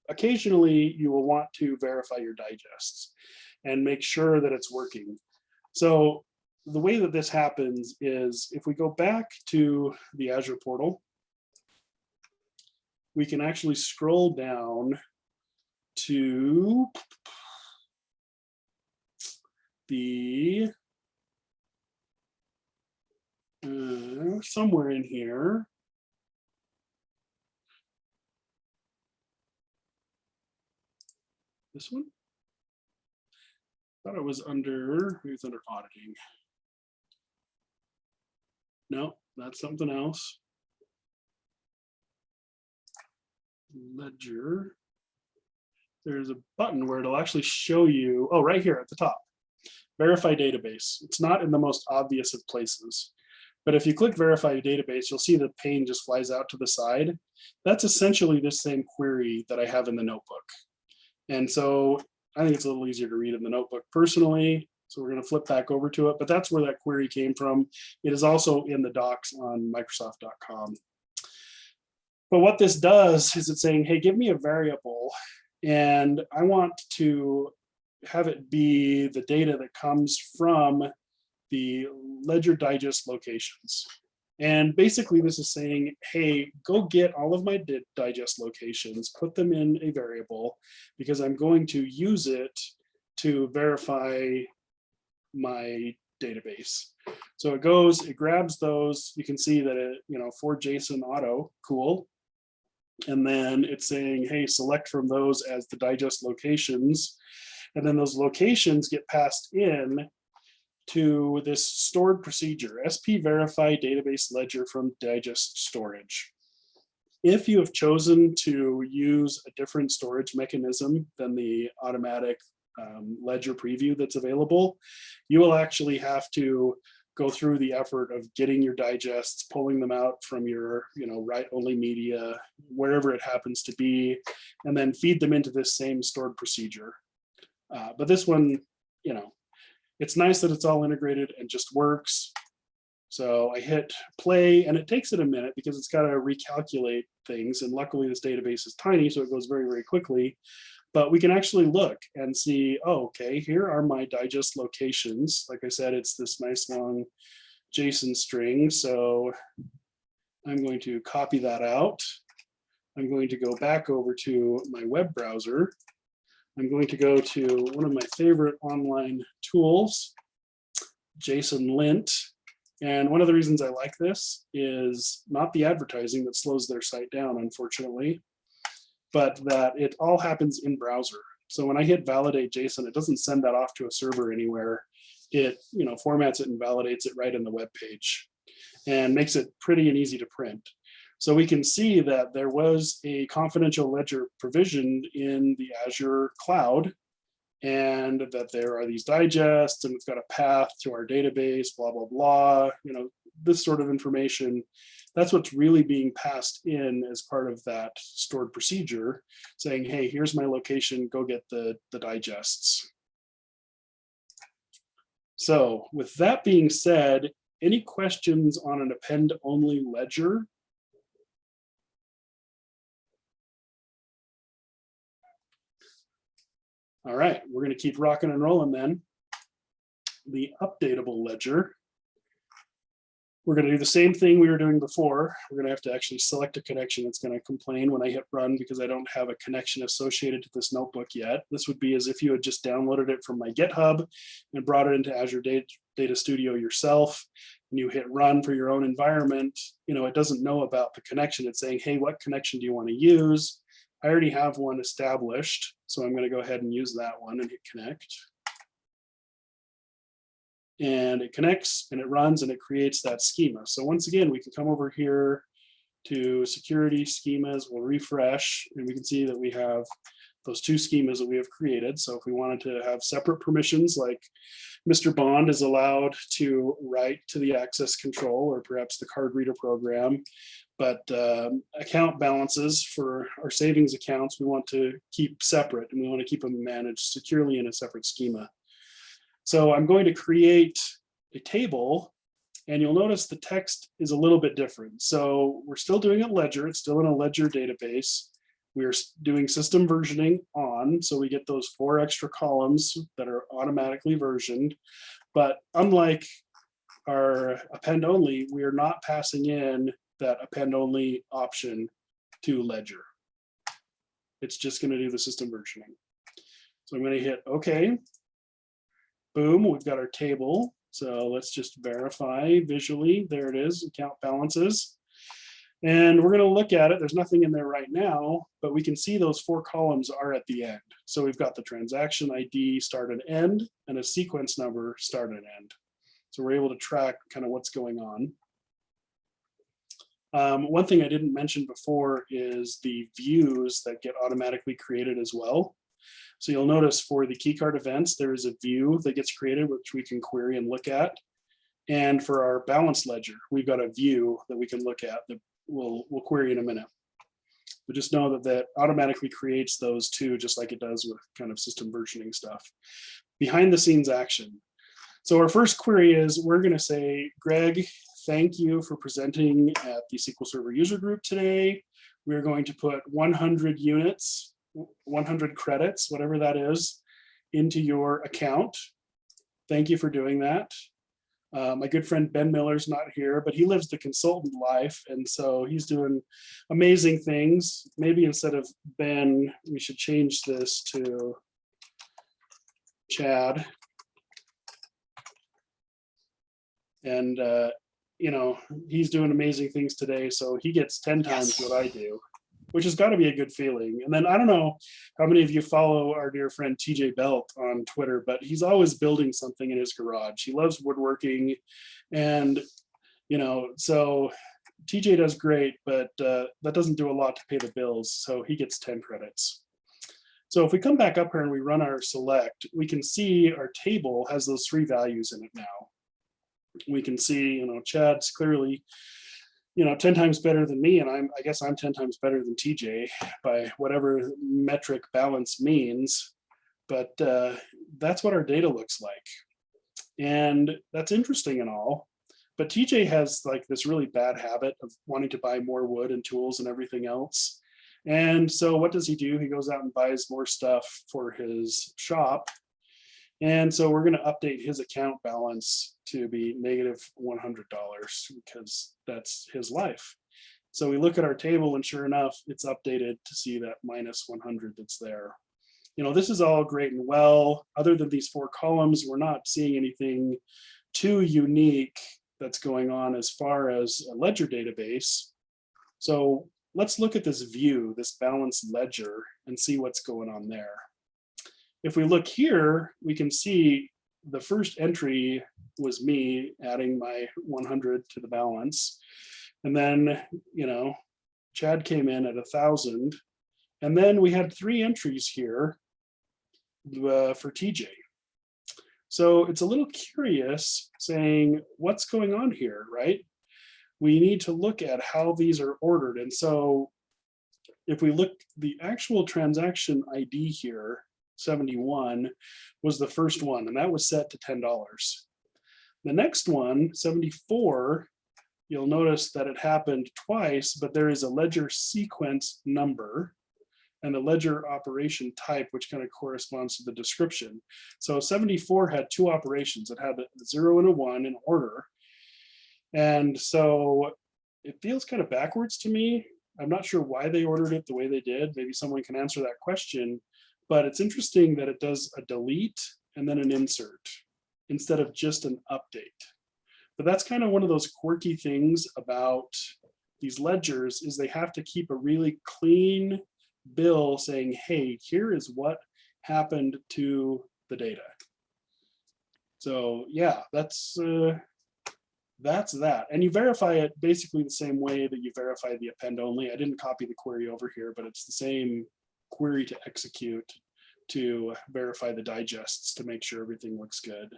Occasionally, you will want to verify your digests and make sure that it's working. So the way that this happens is if we go back to the Azure portal, we can actually scroll down to the somewhere in here. This one? Thought it was under, maybe it's under auditing. No, that's something else. Ledger. There's a button where it'll actually show you, oh, right here at the top, verify database. It's not in the most obvious of places, but if you click verify database, you'll see the pane just flies out to the side. That's essentially the same query that I have in the notebook. And so I think it's a little easier to read in the notebook personally. So we're going to flip back over to it, but that's where that query came from. It is also in the docs on Microsoft.com. But what this does is it's saying, hey, give me a variable, and I want to have it be the data that comes from the Ledger Digest locations. And basically this is saying, hey, go get all of my digest locations, put them in a variable, because I'm going to use it to verify my database. So it grabs those. You can see that it, for JSON auto, cool. And then it's saying, hey, select from those as the digest locations. And then those locations get passed in to this stored procedure, SP verify database ledger from digest storage. If you have chosen to use a different storage mechanism than the automatic ledger preview that's available, you will actually have to go through the effort of getting your digests, pulling them out from your write-only media, wherever it happens to be, and then feed them into this same stored procedure. But this one, it's nice that it's all integrated and just works. So I hit play and it takes it a minute because it's got to recalculate things. And luckily this database is tiny, so it goes very, very quickly. But we can actually look and see, oh, okay, here are my digest locations. Like I said, it's this nice long JSON string. So I'm going to copy that out. I'm going to go back over to my web browser. I'm going to go to one of my favorite online tools, JSON Lint. And one of the reasons I like this is not the advertising that slows their site down, unfortunately, but that it all happens in browser. So when I hit validate JSON, it doesn't send that off to a server anywhere. It formats it and validates it right in the web page and makes it pretty and easy to print. So we can see that there was a confidential ledger provisioned in the Azure cloud, and that there are these digests, and it's got a path to our database, blah, blah, blah, this sort of information. That's what's really being passed in as part of that stored procedure, saying, hey, here's my location, go get the digests. So with that being said, any questions on an append-only ledger? All right, we're going to keep rocking and rolling then. The updatable ledger. We're going to do the same thing we were doing before. We're going to have to actually select a connection. It's going to complain when I hit run because I don't have a connection associated to this notebook yet. This would be as if you had just downloaded it from my GitHub and brought it into Azure Data Studio yourself, and you hit run for your own environment. It doesn't know about the connection. It's saying, hey, what connection do you want to use? I already have one established, so I'm going to go ahead and use that one and hit connect. And it connects and it runs and it creates that schema. So once again, we can come over here to security schemas, we'll refresh, and we can see that we have those two schemas that we have created. So if we wanted to have separate permissions, like Mr. Bond is allowed to write to the access control or perhaps the card reader program, but account balances for our savings accounts, we want to keep separate, and we want to keep them managed securely in a separate schema. So I'm going to create a table, and you'll notice the text is a little bit different. So we're still doing a ledger. It's still in a ledger database. We are doing system versioning on, so we get those 4 extra columns that are automatically versioned. But unlike our append-only, we are not passing in that append-only option to ledger. It's just going to do the system versioning. So I'm going to hit OK. Boom, we've got our table. So let's just verify visually. There it is, account balances. And we're going to look at it. There's nothing in there right now, but we can see those 4 columns are at the end. So we've got the transaction ID start and end, and a sequence number start and end. So we're able to track kind of what's going on. One thing I didn't mention before is the views that get automatically created as well. So you'll notice for the keycard events, there is a view that gets created, which we can query and look at. And for our balance ledger, we've got a view that we can look at that we'll query in a minute. But just know that that automatically creates those two, just like it does with kind of system versioning stuff. Behind the scenes action. So our first query is, we're going to say, Greg, thank you for presenting at the SQL Server user group today. We're going to put 100 units, 100 credits, whatever that is, into your account. Thank you for doing that. My good friend Ben Miller's not here, but he lives the consultant life, and so he's doing amazing things. Maybe instead of Ben, we should change this to Chad. And he's doing amazing things today, so he gets 10 times what I do, which has got to be a good feeling. And then I don't know how many of you follow our dear friend TJ Belt on Twitter, but he's always building something in his garage. He loves woodworking, and so TJ does great, but that doesn't do a lot to pay the bills, so he gets 10 credits. So if we come back up here and we run our select, we can see our table has those 3 values in it now. We can see, Chad's clearly 10 times better than me, and I guess I'm 10 times better than TJ by whatever metric balance means, but that's what our data looks like. And that's interesting and all, but TJ has like this really bad habit of wanting to buy more wood and tools and everything else. And so what does he do? He goes out and buys more stuff for his shop. And so we're going to update his account balance to be negative $100 because that's his life. So we look at our table, and sure enough, it's updated to see that minus 100 that's there. This is all great and well. Other than these 4 columns, we're not seeing anything too unique that's going on as far as a ledger database. So let's look at this view, this balance ledger, and see what's going on there. If we look here, we can see the first entry was me adding my 100 to the balance. And then, Chad came in at 1,000. And then we had 3 entries here for TJ. So it's a little curious saying what's going on here, right? We need to look at how these are ordered. And so if we look, the actual transaction ID here, 71, was the first one, and that was set to $10. The next one, 74, you'll notice that it happened twice, but there is a ledger sequence number and a ledger operation type, which kind of corresponds to the description. So 74 had 2 operations. It had a 0 and a 1 in order. And so it feels kind of backwards to me. I'm not sure why they ordered it the way they did. Maybe someone can answer that question, but it's interesting that it does a delete and then an insert instead of just an update. But that's kind of one of those quirky things about these ledgers is they have to keep a really clean bill saying, hey, here is what happened to the data. So yeah, that's that. And you verify it basically the same way that you verify the append only. I didn't copy the query over here, but it's the same query to execute to verify the digests to make sure everything looks good.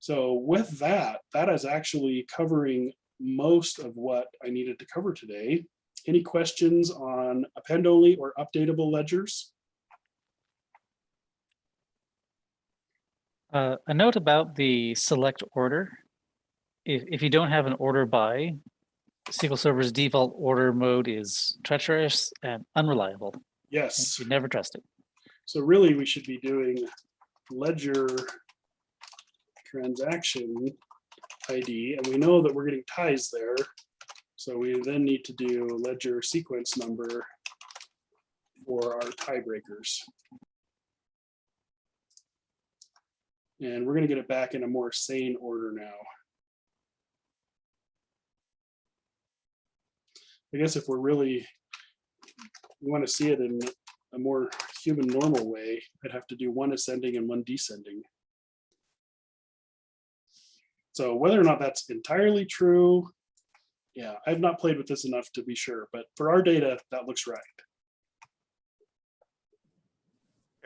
So with that, that is actually covering most of what I needed to cover today. Any questions on append only or updatable ledgers? A note about the select order. If you don't have an order by, SQL Server's default order mode is treacherous and unreliable. Yes. You never trust it. So really we should be doing ledger transaction ID, and we know that we're getting ties there. So we then need to do ledger sequence number for our tiebreakers. And we're going to get it back in a more sane order now. I guess if we're really, we want to see it in a more human normal way, I'd have to do 1 ascending and 1 descending. So whether or not that's entirely true, yeah, I've not played with this enough to be sure, but for our data, that looks right.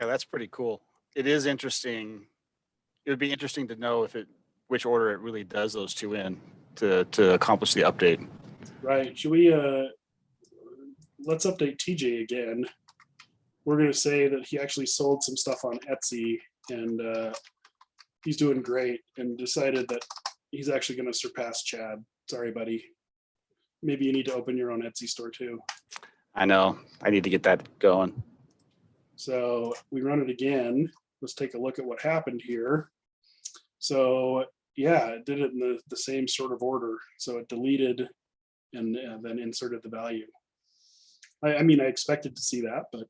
Yeah, that's pretty cool. It is interesting. It would be interesting to know if which order it really does those 2 in to accomplish the update. Right, should we, let's update TJ again. We're gonna say that he actually sold some stuff on Etsy and he's doing great and decided that he's actually gonna surpass Chad. Sorry, buddy. Maybe you need to open your own Etsy store too. I know, I need to get that going. So we run it again. Let's take a look at what happened here. So yeah, it did it in the same sort of order. So it deleted and then inserted the value. I mean, I expected to see that, but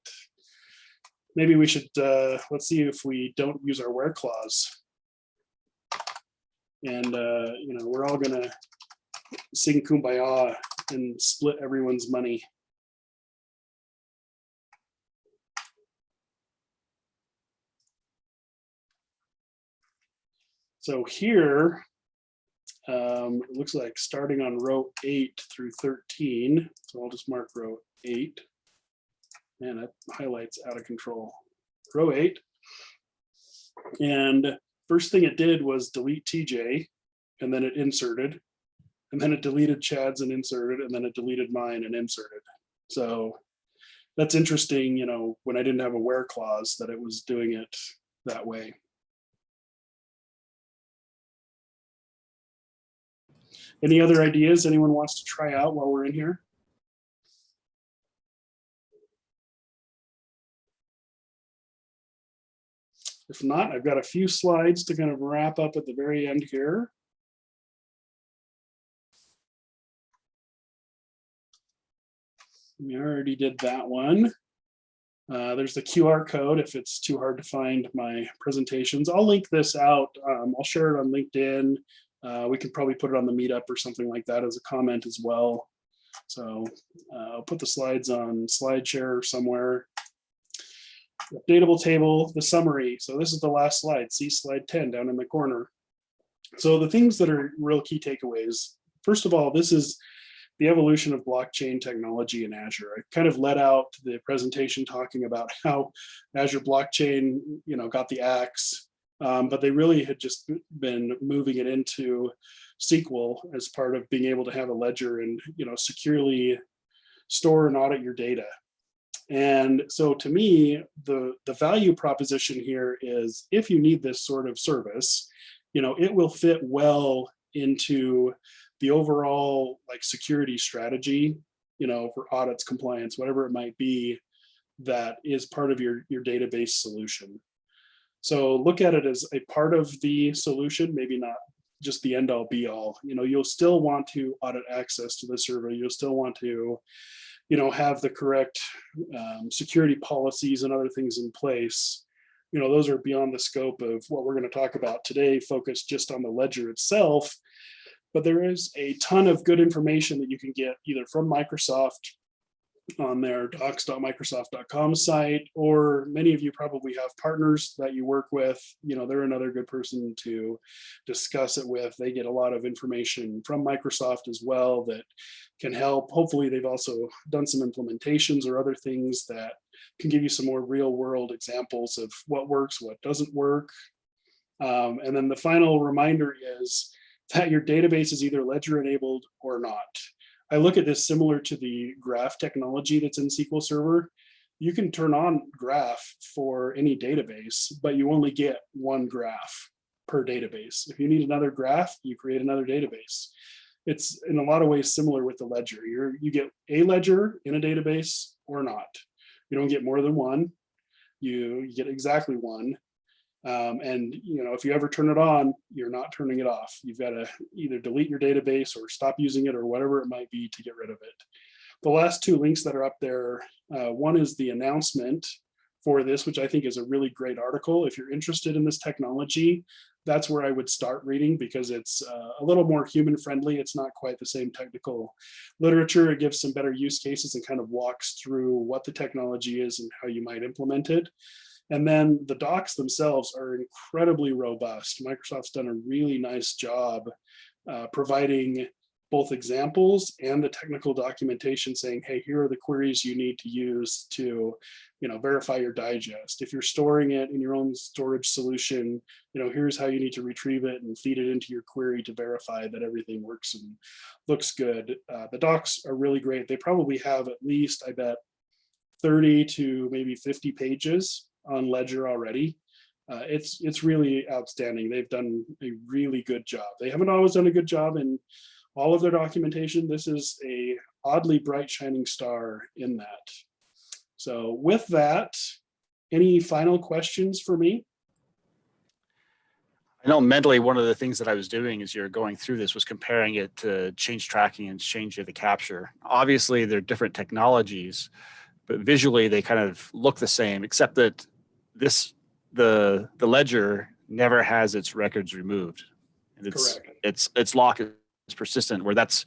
maybe we should, let's see if we don't use our where clause. And, you know, we're all gonna sing Kumbaya and split everyone's money. So here, it looks like starting on row 8 through 13. So I'll just mark row 8. And it highlights out of control. Row 8. And first thing it did was delete TJ, and then it inserted. And then it deleted Chad's and inserted, and then it deleted mine and inserted. So that's interesting, you know, when I didn't have a where clause, that it was doing it that way. Any other ideas anyone wants to try out while we're in here? If not, I've got a few slides to kind of wrap up at the very end here. We already did that one. There's the QR code if it's too hard to find my presentations. I'll link this out. I'll share it on LinkedIn. We can probably put it on the meetup or something like that as a comment as well. So I'll put the slides on SlideShare somewhere. Updatable table, the summary. So this is the last slide. See slide 10 down in the corner. So the things that are real key takeaways. First of all, this is the evolution of blockchain technology in Azure. I kind of led out the presentation talking about how Azure Blockchain, got the axe, but they really had just been moving it into SQL as part of being able to have a ledger and, securely store and audit your data. And so to me, the value proposition here is if you need this sort of service, it will fit well into the overall like security strategy, for audits, compliance, whatever it might be, that is part of your database solution. So look at it as a part of the solution, maybe not just the end all be all. You'll still want to audit access to the server. You'll still want to, have the correct security policies and other things in place. Those are beyond the scope of what we're going to talk about today, focused just on the ledger itself. But there is a ton of good information that you can get either from Microsoft on their docs.microsoft.com site, or many of you probably have partners that you work with. They're another good person to discuss it with. They get a lot of information from Microsoft as well that can help. Hopefully they've also done some implementations or other things that can give you some more real world examples of what works, what doesn't work. And then the final reminder is that your database is either ledger enabled or not. I look at this similar to the graph technology that's in SQL Server. You can turn on graph for any database, but you only get one graph per database. If you need another graph, you create another database. It's in a lot of ways similar with the ledger. You get a ledger in a database or not. You don't get more than one. You get exactly one. And if you ever turn it on, you're not turning it off. You've got to either delete your database or stop using it or whatever it might be to get rid of it. The last two links that are up there, one is the announcement for this, which I think is a really great article. If you're interested in this technology, that's where I would start reading, because it's a little more human friendly. It's not quite the same technical literature. It gives some better use cases and kind of walks through what the technology is and how you might implement it. And then the docs themselves are incredibly robust. Microsoft's done a really nice job providing both examples and the technical documentation saying, hey, here are the queries you need to use to, verify your digest. If you're storing it in your own storage solution, here's how you need to retrieve it and feed it into your query to verify that everything works and looks good. The docs are really great. They probably have at least, I bet, 30 to maybe 50 pages on Ledger already. It's really outstanding. They've done a really good job. They haven't always done a good job in all of their documentation. This is a oddly bright shining star in that. So with that, any final questions for me? I know mentally one of the things that I was doing as you're going through this was comparing it to change tracking and change data capture. Obviously, they're different technologies, but visually they kind of look the same, except that the ledger never has its records removed. Its lock is persistent, where that's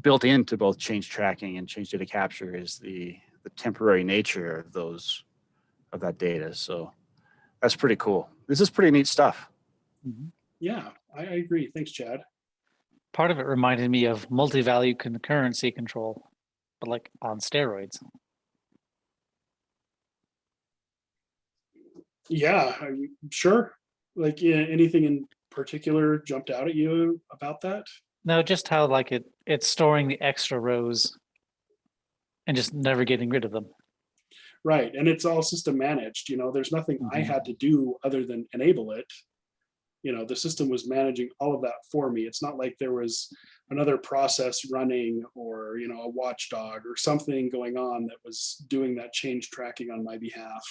built into both change tracking and change data capture is the temporary nature of that data. So that's pretty cool. This is pretty neat stuff. Mm-hmm. Yeah, I agree. Thanks, Chad. Part of it reminded me of multi-value concurrency control, but like on steroids. Yeah, sure. Like anything in particular jumped out at you about that? No, just how like it's storing the extra rows and just never getting rid of them. Right, and it's all system managed. There's nothing I had to do other than enable it. The system was managing all of that for me. It's not like there was another process running or, a watchdog or something going on that was doing that change tracking on my behalf.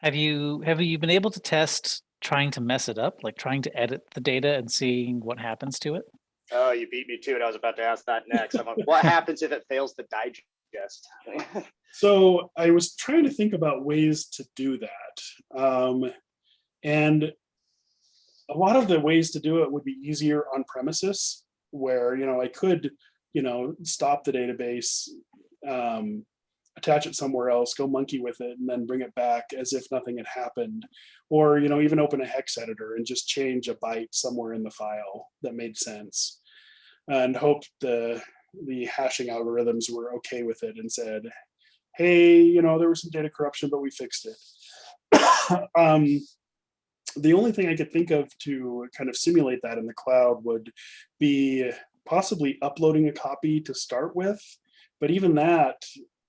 Have you been able to test trying to mess it up, like trying to edit the data and seeing what happens to it? Oh, you beat me to it. I was about to ask that next. I'm like, what happens if it fails to digest? So I was trying to think about ways to do that. And a lot of the ways to do it would be easier on premises, where, I could, stop the database, attach it somewhere else, go monkey with it, and then bring it back as if nothing had happened. Or, you know, even open a hex editor and just change a byte somewhere in the file that made sense, and hope the hashing algorithms were okay with it and said, hey, you know, there was some data corruption, but we fixed it. The only thing I could think of to kind of simulate that in the cloud would be possibly uploading a copy to start with. But even that,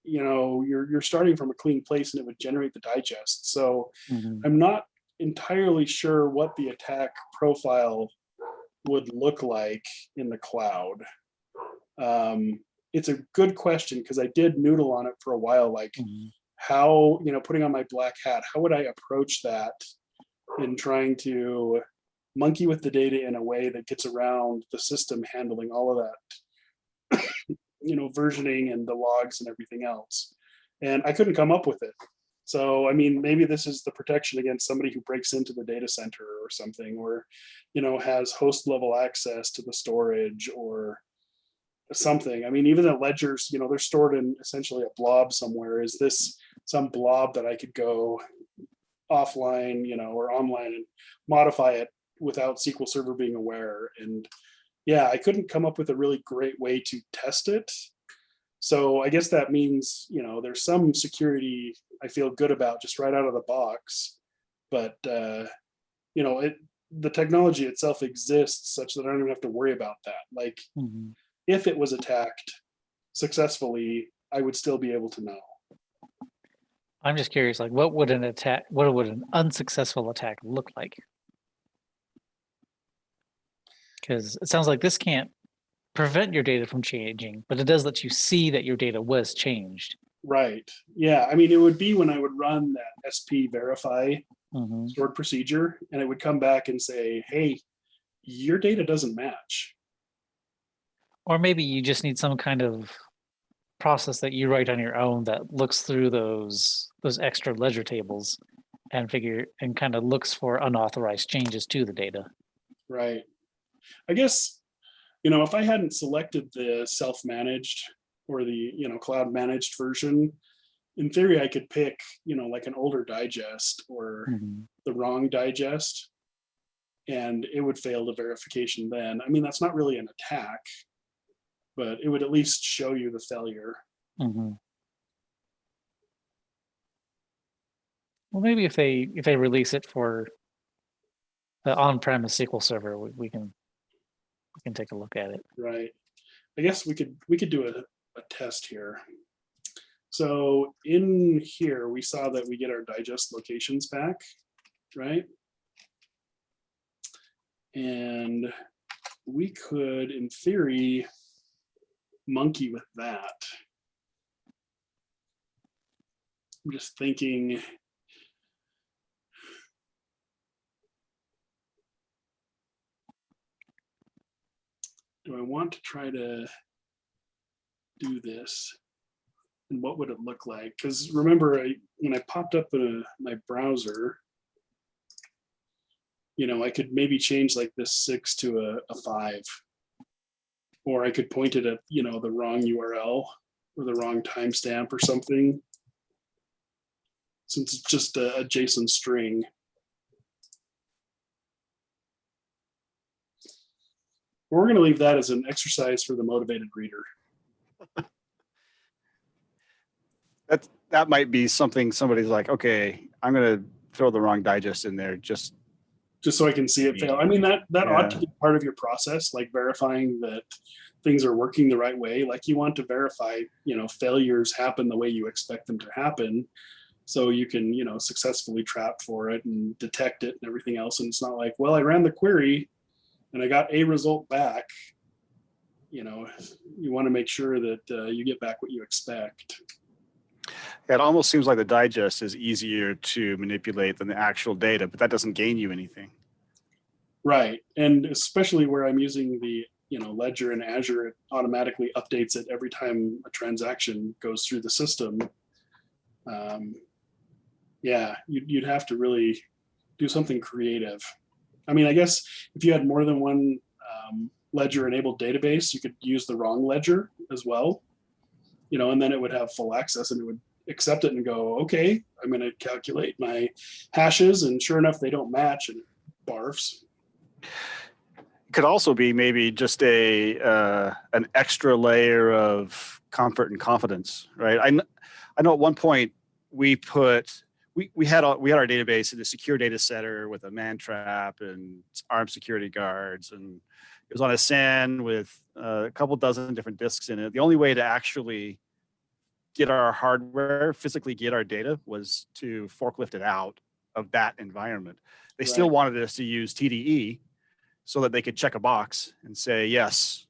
you know, you're starting from a clean place and it would generate the digest. So I'm not entirely sure what the attack profile would look like in the cloud. It's a good question, because I did noodle on it for a while, like how, you know, putting on my black hat, how would I approach that in trying to monkey with the data in a way that gets around the system handling all of that, you know, versioning and the logs and everything else. And I couldn't come up with it. So, I mean, maybe this is the protection against somebody who breaks into the data center or something, or, you know, has host level access to the storage or something. I mean, even the ledgers, you know, they're stored in essentially a blob somewhere. Is this some blob that I could go offline, you know, or online and modify it without SQL Server being aware? And yeah, I couldn't come up with a really great way to test it. So I guess that means, you know, there's some security I feel good about just right out of the box, but you know, the technology itself exists such that I don't even have to worry about that. Like if it was attacked successfully, I would still be able to know. I'm just curious, like what would an unsuccessful attack look like? Because it sounds like this can't prevent your data from changing, but it does let you see that your data was changed. Right. Yeah. I mean, it would be when I would run that SP verify stored procedure, and it would come back and say, hey, your data doesn't match. Or maybe you just need some kind of process that you write on your own that looks through those extra ledger tables and kind of looks for unauthorized changes to the data. Right. I guess, you know, if I hadn't selected the self-managed or the, you know, cloud managed version, in theory, I could pick, you know, like an older digest or the wrong digest, and it would fail the verification then. I mean, that's not really an attack, but it would at least show you the failure. Well, maybe if they release it for the on-premise SQL Server, we can take a look at it. Right. I guess we could do a test here. So in here, we saw that we get our digest locations back, right? And we could, in theory, monkey with that. I'm just thinking, do I want to try to do this? And what would it look like? Because remember, when I popped up my browser, you know, I could maybe change like this 6 to a 5. Or I could point it at, you know, the wrong URL or the wrong timestamp or something, since it's just a JSON string. We're going to leave that as an exercise for the motivated reader. That might be something somebody's like, okay, I'm going to throw the wrong digest in there just so I can see it fail. I mean, that ought to be part of your process, like verifying that things are working the right way. Like you want to verify, you know, failures happen the way you expect them to happen, so you can, you know, successfully trap for it and detect it and everything else. And it's not like, well, I ran the query and I got a result back. You know, you want to make sure that you get back what you expect. It almost seems like the digest is easier to manipulate than the actual data, but that doesn't gain you anything. Right. And especially where I'm using the, you know, Ledger in Azure, it automatically updates it every time a transaction goes through the system. Yeah, you'd have to really do something creative. I mean, I guess if you had more than one Ledger enabled database, you could use the wrong ledger as well. and then it would have full access and it would accept it and go, okay, I'm going to calculate my hashes, and sure enough, they don't match, and it barfs. Could also be maybe just an extra layer of comfort and confidence, right? I know at one point we had our database in a secure data center with a man trap and armed security guards, and it was on a SAN with a couple dozen different disks in it. The only way to actually get our hardware, physically get our data, was to forklift it out of that environment. They still wanted us to use TDE so that they could check a box and say, yes,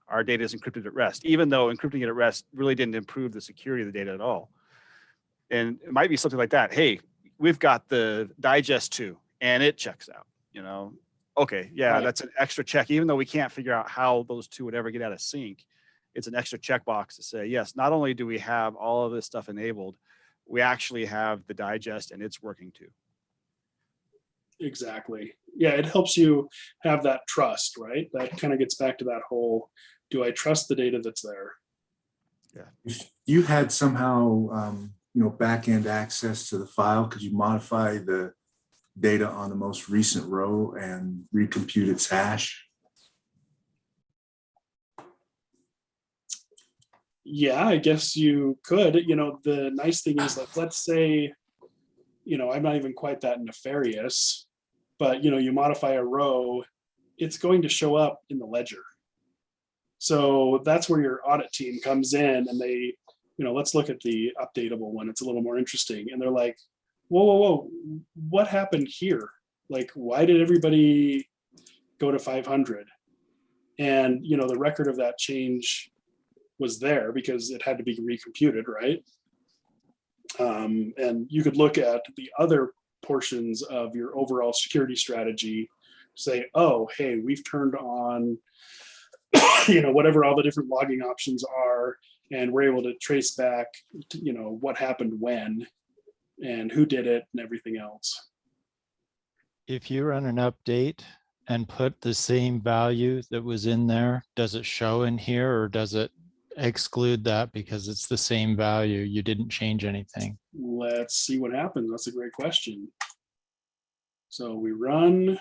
our data is encrypted at rest, even though encrypting it at rest really didn't improve the security of the data at all. And it might be something like that. Hey, we've got the digest too, and it checks out, Okay, yeah, Right. That's an extra check. Even though we can't figure out how those two would ever get out of sync, it's an extra checkbox to say, yes, not only do we have all of this stuff enabled, we actually have the digest and it's working too. Exactly. Yeah, it helps you have that trust, right? That kind of gets back to that whole, do I trust the data that's there? If you had somehow, back-end access to the file, could you modify the data on the most recent row and recompute its hash? Yeah, I guess you could. The nice thing is, like, let's say, I'm not even quite that nefarious, but you modify a row, it's going to show up in the ledger. So that's where your audit team comes in, and they, let's look at the updatable one. It's a little more interesting. And they're like, whoa, what happened here? Like, why did everybody go to 500? And, the record of that change was there because it had to be recomputed, right? And you could look at the other portions of your overall security strategy, say, oh, hey, we've turned on, whatever all the different logging options are, and we're able to trace back, what happened when and who did it and everything else. If you run an update and put the same value that was in there, does it show in here, or does it exclude that because it's the same value? You didn't change anything. Let's see what happens. That's a great question. So we run,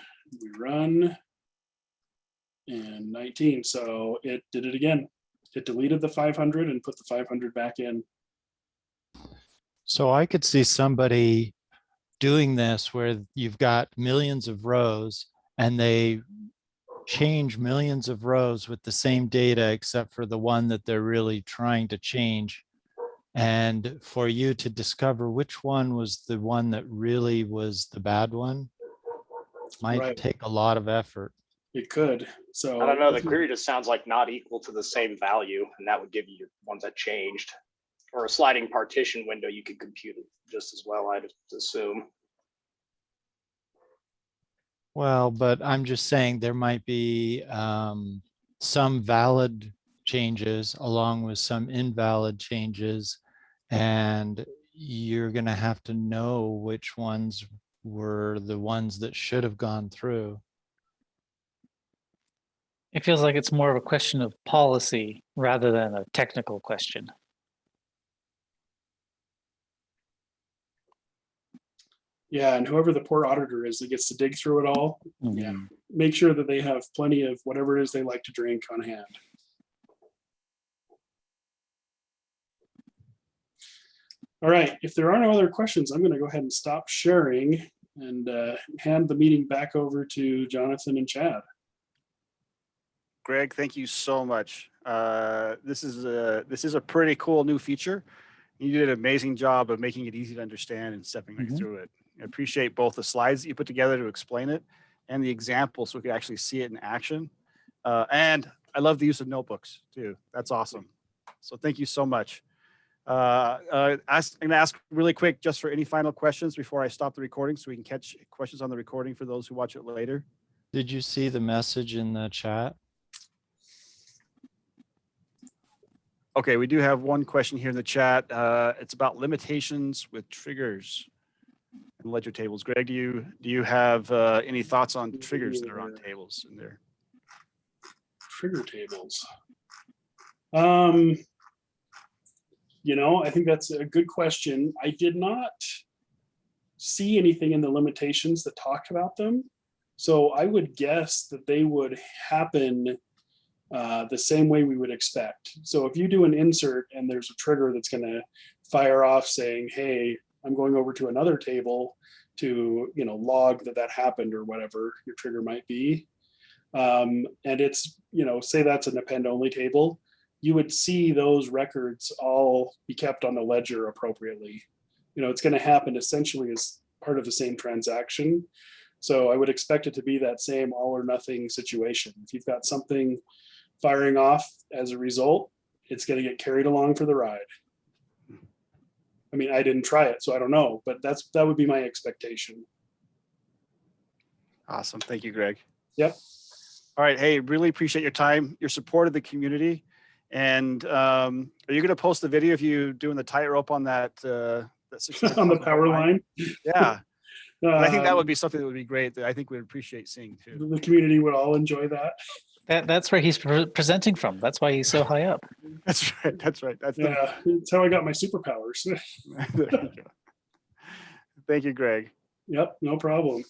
and 19. So it did it again. It deleted the 500 and put the 500 back in. So I could see somebody doing this where you've got millions of rows and they change millions of rows with the same data except for the one that they're really trying to change. And for you to discover which one was the one that really was the bad one might take a lot of effort. It could. So I don't know, the query just sounds like not equal to the same value, and that would give you ones that changed. Or a sliding partition window, you could compute it just as well, I'd assume. Well, but I'm just saying there might be some valid changes along with some invalid changes, and you're going to have to know which ones were the ones that should have gone through. It feels like it's more of a question of policy rather than a technical question. yeah, and whoever the poor auditor is that gets to dig through it all, yeah, make sure that they have plenty of whatever it is they like to drink on hand. All right, if there are no other questions, I'm going to go ahead and stop sharing and hand the meeting back over to Jonathan and Chad. Greg, thank you so much. This is a pretty cool new feature. You did an amazing job of making it easy to understand and stepping right through it. I appreciate both the slides that you put together to explain it and the examples so we could actually see it in action. And I love the use of notebooks too. That's awesome. So thank you so much. I'm going to ask really quick just for any final questions before I stop the recording so we can catch questions on the recording for those who watch it later. Did you see the message in the chat? Okay, we do have one question here in the chat. It's about limitations with triggers and ledger tables. Greg, do you have any thoughts on triggers that are on tables in there? Trigger tables. I think that's a good question. I did not see anything in the limitations that talked about them. So I would guess that they would happen the same way we would expect. So if you do an insert and there's a trigger that's going to fire off saying, hey, I'm going over to another table to log that happened or whatever your trigger might be. And it's, say that's an append-only table, you would see those records all be kept on the ledger appropriately. It's going to happen essentially as part of the same transaction. So I would expect it to be that same all or nothing situation. If you've got something firing off as a result, it's going to get carried along for the ride. I mean, I didn't try it, so I don't know, but that would be my expectation. Awesome. Thank you, Greg. Yep. All right. Hey, really appreciate your time, your support of the community. And are you going to post the video of you doing the tightrope on that? On the power line? Yeah. I think that would be something that would be great that I think we'd appreciate seeing too. The community would all enjoy that. That's where he's presenting from. That's why he's so high up. That's right. That's right. That's Yeah, that's how I got my superpowers. There you go. Thank you, Greg. Yep, no problem.